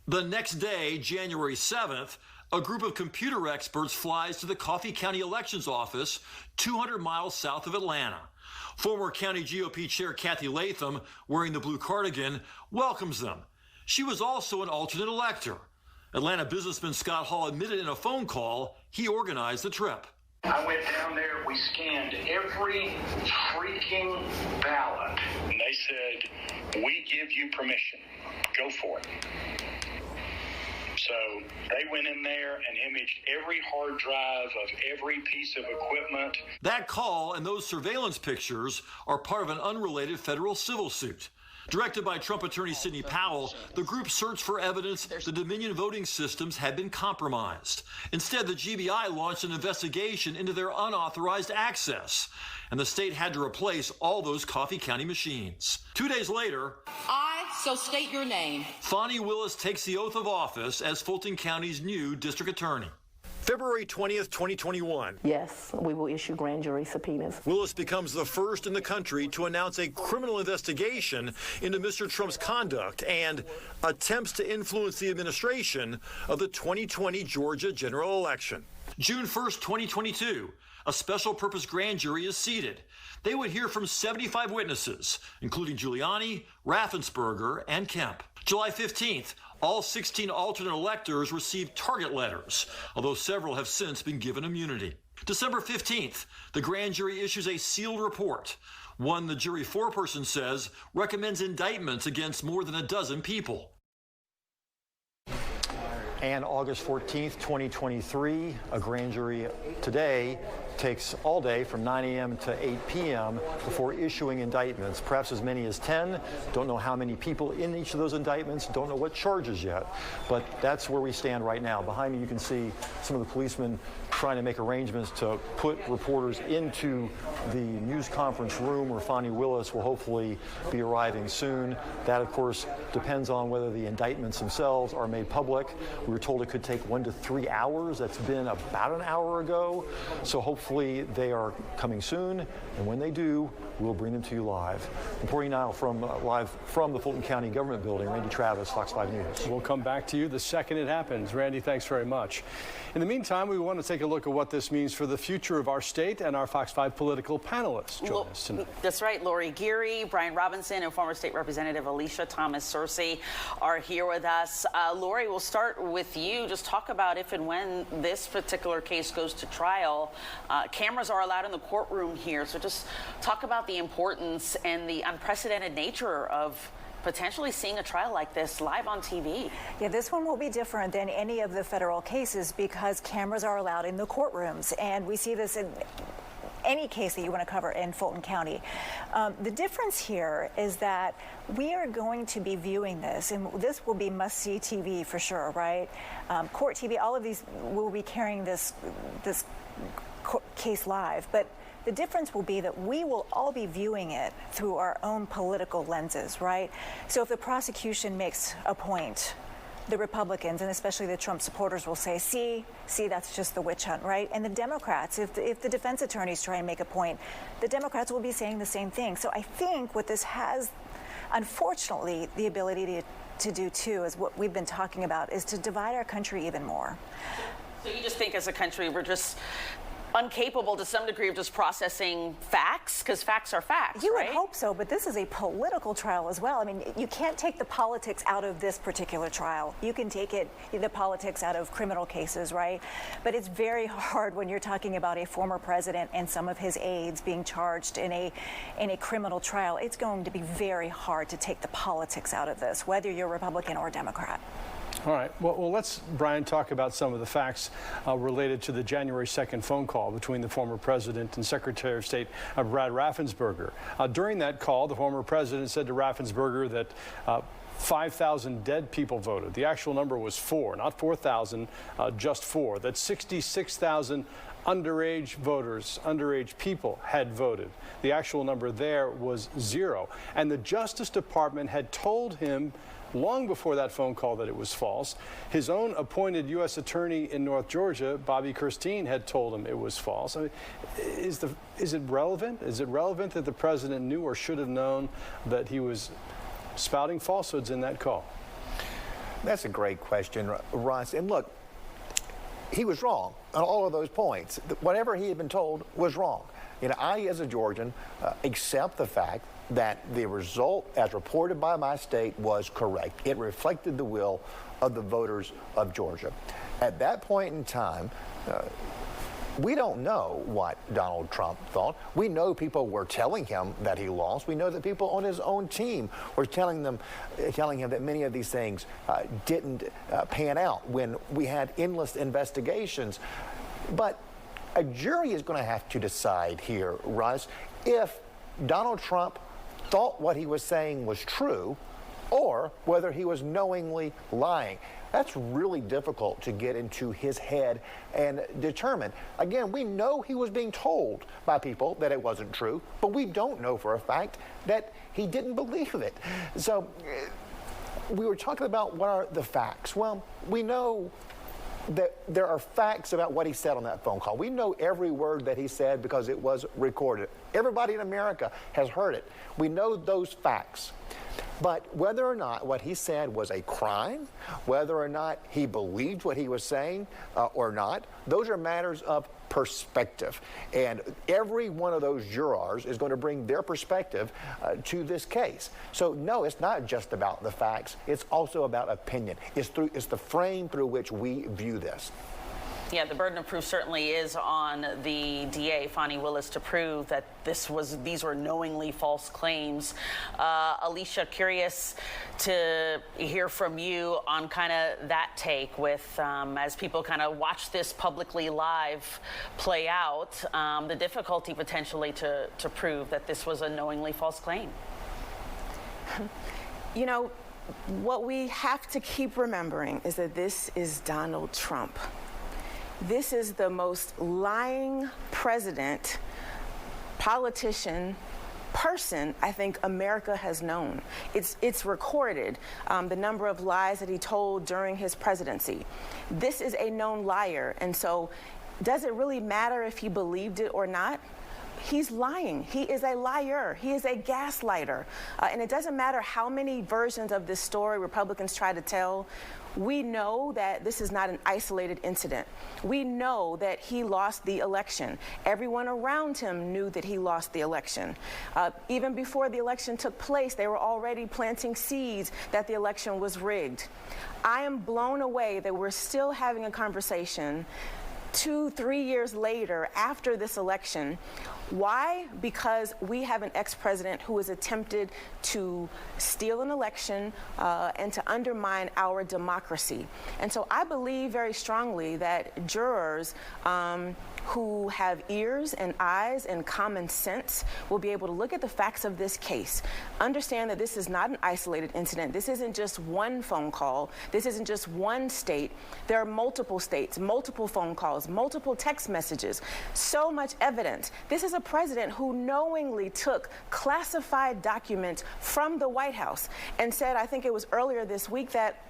D: The next day, January 7th, A group of computer experts flies to the Coffee County Elections Office, 200 miles south of Atlanta. Former County GOP Chair Kathy Latham, wearing the blue cardigan, welcomes them. She was also an alternate elector. Atlanta businessman Scott Hall admitted in a phone call he organized the trip.
Q: I went down there, we scanned every freaking ballot. And they said, we give you permission. Go for it. So they went in there and imaged every hard drive of every piece of equipment.
D: That call and those surveillance pictures are part of an unrelated federal civil suit. Directed by Trump attorney Sidney Powell, the group searched for evidence the Dominion voting systems had been compromised. Instead, the GBI launched an investigation into their unauthorized access, and the state had to replace all those Coffee County machines. 2 days later,
R: So state your name.
D: Fani Willis takes the oath of office as Fulton County's new district attorney. February 20th, 2021.
R: Yes, we will issue grand jury subpoenas.
D: Willis becomes the first in the country to announce a criminal investigation into Mr. Trump's conduct and attempts to influence the administration of the 2020 Georgia general election. June 1st, 2022, a special purpose grand jury is seated. They would hear from 75 witnesses, including Giuliani, Raffensperger, and Kemp. July 15th, all 16 alternate electors received target letters, although several have since been given immunity. December 15th, the grand jury issues a sealed report, one the jury foreperson says recommends indictments against more than a dozen people.
C: And August 14th, 2023, a grand jury today takes all day from 9 a.m. to 8 p.m. before issuing indictments, perhaps as many as 10. Don't know how many people in each of those indictments, don't know what charges yet, but that's where we stand right now. Behind me you can see some of the policemen trying to make arrangements to put reporters into the news conference room where Fani Willis will hopefully be arriving soon. That, of course, depends on whether the indictments themselves are made public. We were told it could take 1 to 3 hours. That's been about an hour ago. So hopefully they are coming soon, and when they do, we'll bring them to you live. Reporting now live from the Fulton County Government Building, Randy Travis, Fox 5 News.
A: We'll come back to you the second it happens. Randy, thanks very much. In the meantime, we want to take a look at what this means for the future of our state, and our Fox 5 political panelists join us tonight.
B: That's right. Lori Geary, Brian Robinson, and former State Representative Alicia Thomas-Searcy are here with us. Lori, we'll start with you. Just talk about if and when this particular case goes to trial. Cameras are allowed in the courtroom here, so just talk about the importance and the unprecedented nature of potentially seeing a trial like this live on TV.
N: Yeah, this one will be different than any of the federal cases because cameras are allowed in the courtrooms, and we see this in any case that you want to cover in Fulton County. The difference here is that we are going to be viewing this, and this will be must-see TV for sure, right? Court TV, all of these will be carrying this case live, but the difference will be that we will all be viewing it through our own political lenses, right? So if the prosecution makes a point, the Republicans, and especially the Trump supporters, will say, see, that's just the witch hunt, right? And the Democrats, if the defense attorneys try and make a point, the Democrats will be saying the same thing. So I think what this has, unfortunately, the ability to do too, is what we've been talking about, is to divide our country even more.
B: So you just think as a country we're just incapable to some degree of just processing facts, because facts are facts,
N: You
B: right?
N: would hope so, but this is a political trial as well. I mean, you can't take the politics out of this particular trial. You can take the politics out of criminal cases, right? But it's very hard when you're talking about a former president and some of his aides being charged in a criminal trial. It's going to be very hard to take the politics out of this, whether you're Republican or Democrat.
A: All right. Well, let's, Brian, talk about some of the facts related to the January 2nd phone call between the former president and Secretary of State Brad Raffensperger. During that call, the former president said to Raffensperger that 5,000 dead people voted. The actual number was 4, not 4,000, just 4. That 66,000 underage voters, underage people had voted. The actual number there was 0. And the Justice Department had told him long before that phone call that it was false. His own appointed U.S. attorney in North Georgia, Bobby Kirstein, had told him it was false. I mean, is it relevant? Is it relevant that the president knew or should have known that he was spouting falsehoods in that call?
O: That's a great question, Ross. And look, he was wrong on all of those points. Whatever he had been told was wrong. I, as a Georgian, accept the fact that the result, as reported by my state, was correct. It reflected the will of the voters of Georgia. At that point in time, we don't know what Donald Trump thought. We know people were telling him that he lost. We know that people on his own team were telling him that many of these things didn't pan out when we had endless investigations. But a jury is going to have to decide here, Russ, if Donald Trump thought what he was saying was true or whether he was knowingly lying. That's really difficult to get into his head and determine. Again, we know he was being told by people that it wasn't true, but we don't know for a fact that he didn't believe it. So we were talking about what are the facts. Well, we know that there are facts about what he said on that phone call. We know every word that he said because it was recorded. Everybody in America has heard it. We know those facts. But whether or not what he said was a crime, whether or not he believed what he was saying or not, those are matters of perspective. And every one of those jurors is going to bring their perspective to this case. So no, it's not just about the facts. It's also about opinion. It's the frame through which we view this.
B: Yeah, the burden of proof certainly is on the DA, Fani Willis, to prove that these were knowingly false claims. Alicia, curious to hear from you on kind of that take with, as people kind of watch this publicly live play out, the difficulty potentially to prove that this was a knowingly false claim.
F: What we have to keep remembering is that this is Donald Trump. This is the most lying president, politician, person I think America has known. It's recorded, the number of lies that he told during his presidency. This is a known liar, and so does it really matter if he believed it or not? He's lying. He is a liar. He is a gaslighter. And it doesn't matter how many versions of this story Republicans try to tell. We know that this is not an isolated incident. We know that he lost the election. Everyone around him knew that he lost the election. Even before the election took place, they were already planting seeds that the election was rigged. I am blown away that we're still having a conversation 2-3 years later after this election. Why? Because we have an ex-president who has attempted to steal an election and to undermine our democracy. And so I believe very strongly that jurors who have ears and eyes and common sense will be able to look at the facts of this case, understand that this is not an isolated incident. This isn't just one phone call. This isn't just one state. There are multiple states, multiple phone calls, multiple text messages, so much evidence. This is a president who knowingly took classified documents from the White House and said, I think it was earlier this week, that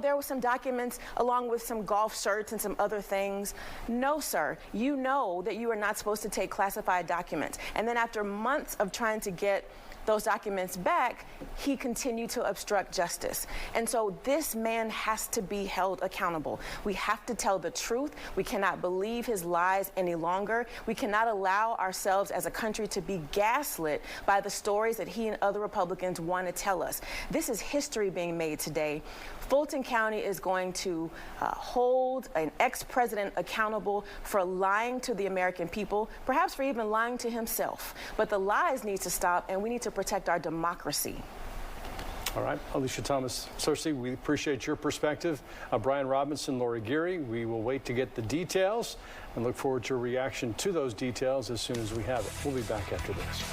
F: there were some documents along with some golf shirts and some other things. No, sir. You know that you are not supposed to take classified documents. And then after months of trying to get those documents back, he continued to obstruct justice. And so this man has to be held accountable. We have to tell the truth. We cannot believe his lies any longer. We cannot allow ourselves as a country to be gaslit by the stories that he and other Republicans want to tell us. This is history being made today. Fulton County is going to hold an ex-president accountable for lying to the American people, perhaps for even lying to himself. But the lies need to stop, and we need to protect our democracy.
A: All right, Alicia Thomas Searcy, we appreciate your perspective. Brian Robinson, Lori Geary, we will wait to get the details and look forward to a reaction to those details as soon as we have it. We'll be back after this.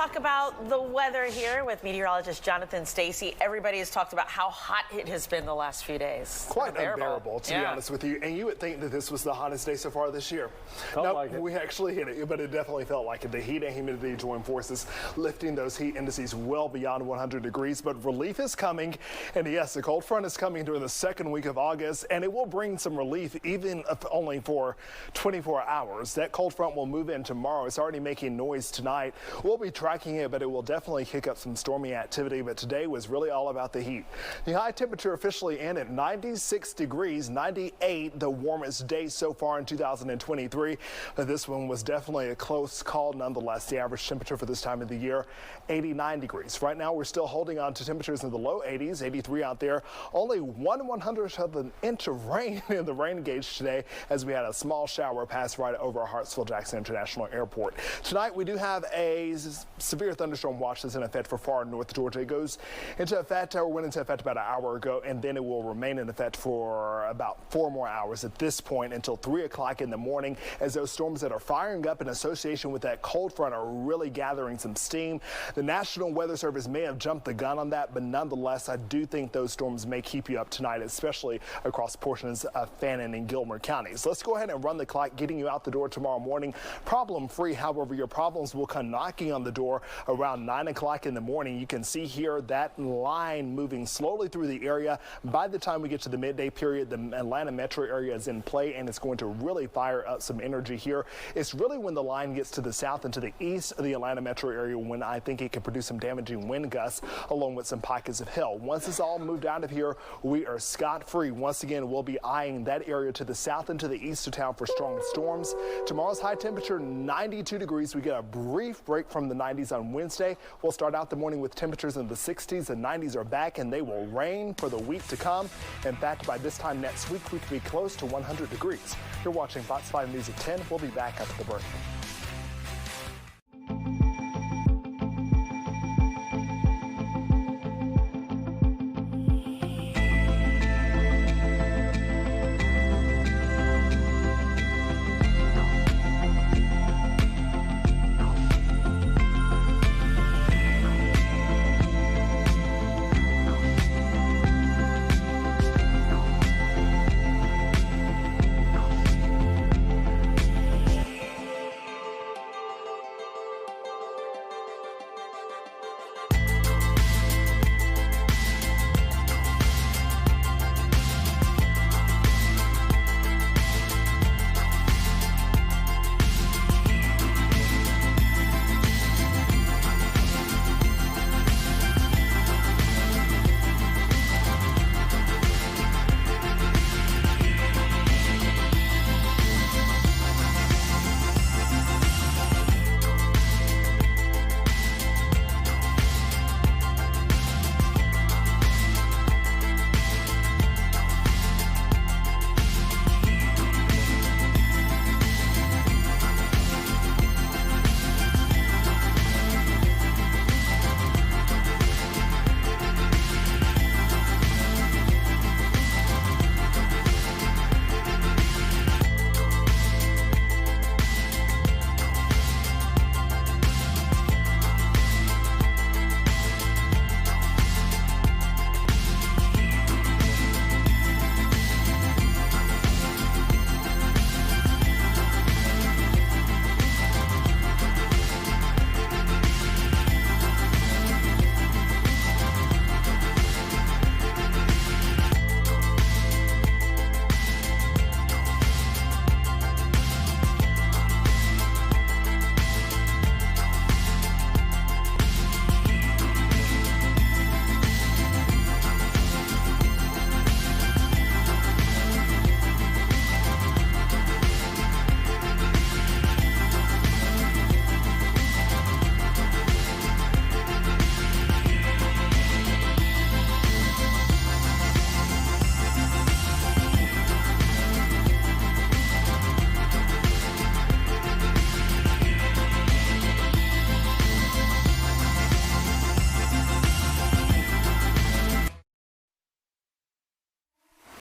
G: talk about the weather here with meteorologist Jonathan Stacy. Everybody has talked about how hot it has been the last few days.
E: Quite unbearable, to be honest with you. And you would think that this was the hottest day so far this year.
A: Felt like it.
E: We actually hit it, but it definitely felt like it. The heat and humidity joined forces, lifting those heat indices well beyond 100 degrees. But relief is coming. And yes, the cold front is coming during the second week of August, and it will bring some relief, even if only for 24 hours. That cold front will move in tomorrow. It's already making noise tonight. We'll be tracking it, but it will definitely kick up some stormy activity. But today was really all about the heat. The high temperature officially in at 96 degrees, 98, the warmest day so far in 2023. But this one was definitely a close call nonetheless. The average temperature for this time of the year, 89 degrees. Right now, we're still holding on to temperatures in the low 80s, 83 out there. Only 1/100th of an inch of rain in the rain gauge today as we had a small shower pass right over Hartsfield-Jackson International Airport. Tonight, we do have a severe thunderstorm watch that's in effect for far north Georgia. It goes into effect, or went into effect about an hour ago, and then it will remain in effect for about 4 more hours at this point until 3 o'clock in the morning, as those storms that are firing up in association with that cold front are really gathering some steam. The National Weather Service may have jumped the gun on that, but nonetheless, I do think those storms may keep you up tonight, especially across portions of Fannin and Gilmer counties. Let's go ahead and run the clock, getting you out the door tomorrow morning. Problem-free, however, your problems will come knocking on the door around 9 o'clock in the morning. You can see here that line moving slowly through the area. By the time we get to the midday period, the Atlanta metro area is in play, and it's going to really fire up some energy here. It's really when the line gets to the south and to the east of the Atlanta metro area when I think it can produce some damaging wind gusts along with some pockets of hail. Once it's all moved out of here, we are scot-free. Once again, we'll be eyeing that area to the south and to the east of town for strong storms. Tomorrow's high temperature, 92 degrees. We get a brief break from the 90s on Wednesday. We'll start out the morning with temperatures in the 60s. The 90s are back, and they will reign for the week to come. In fact, by this time next week, we could be close to 100 degrees. You're watching Fox 5 News at 10. We'll be back after the break.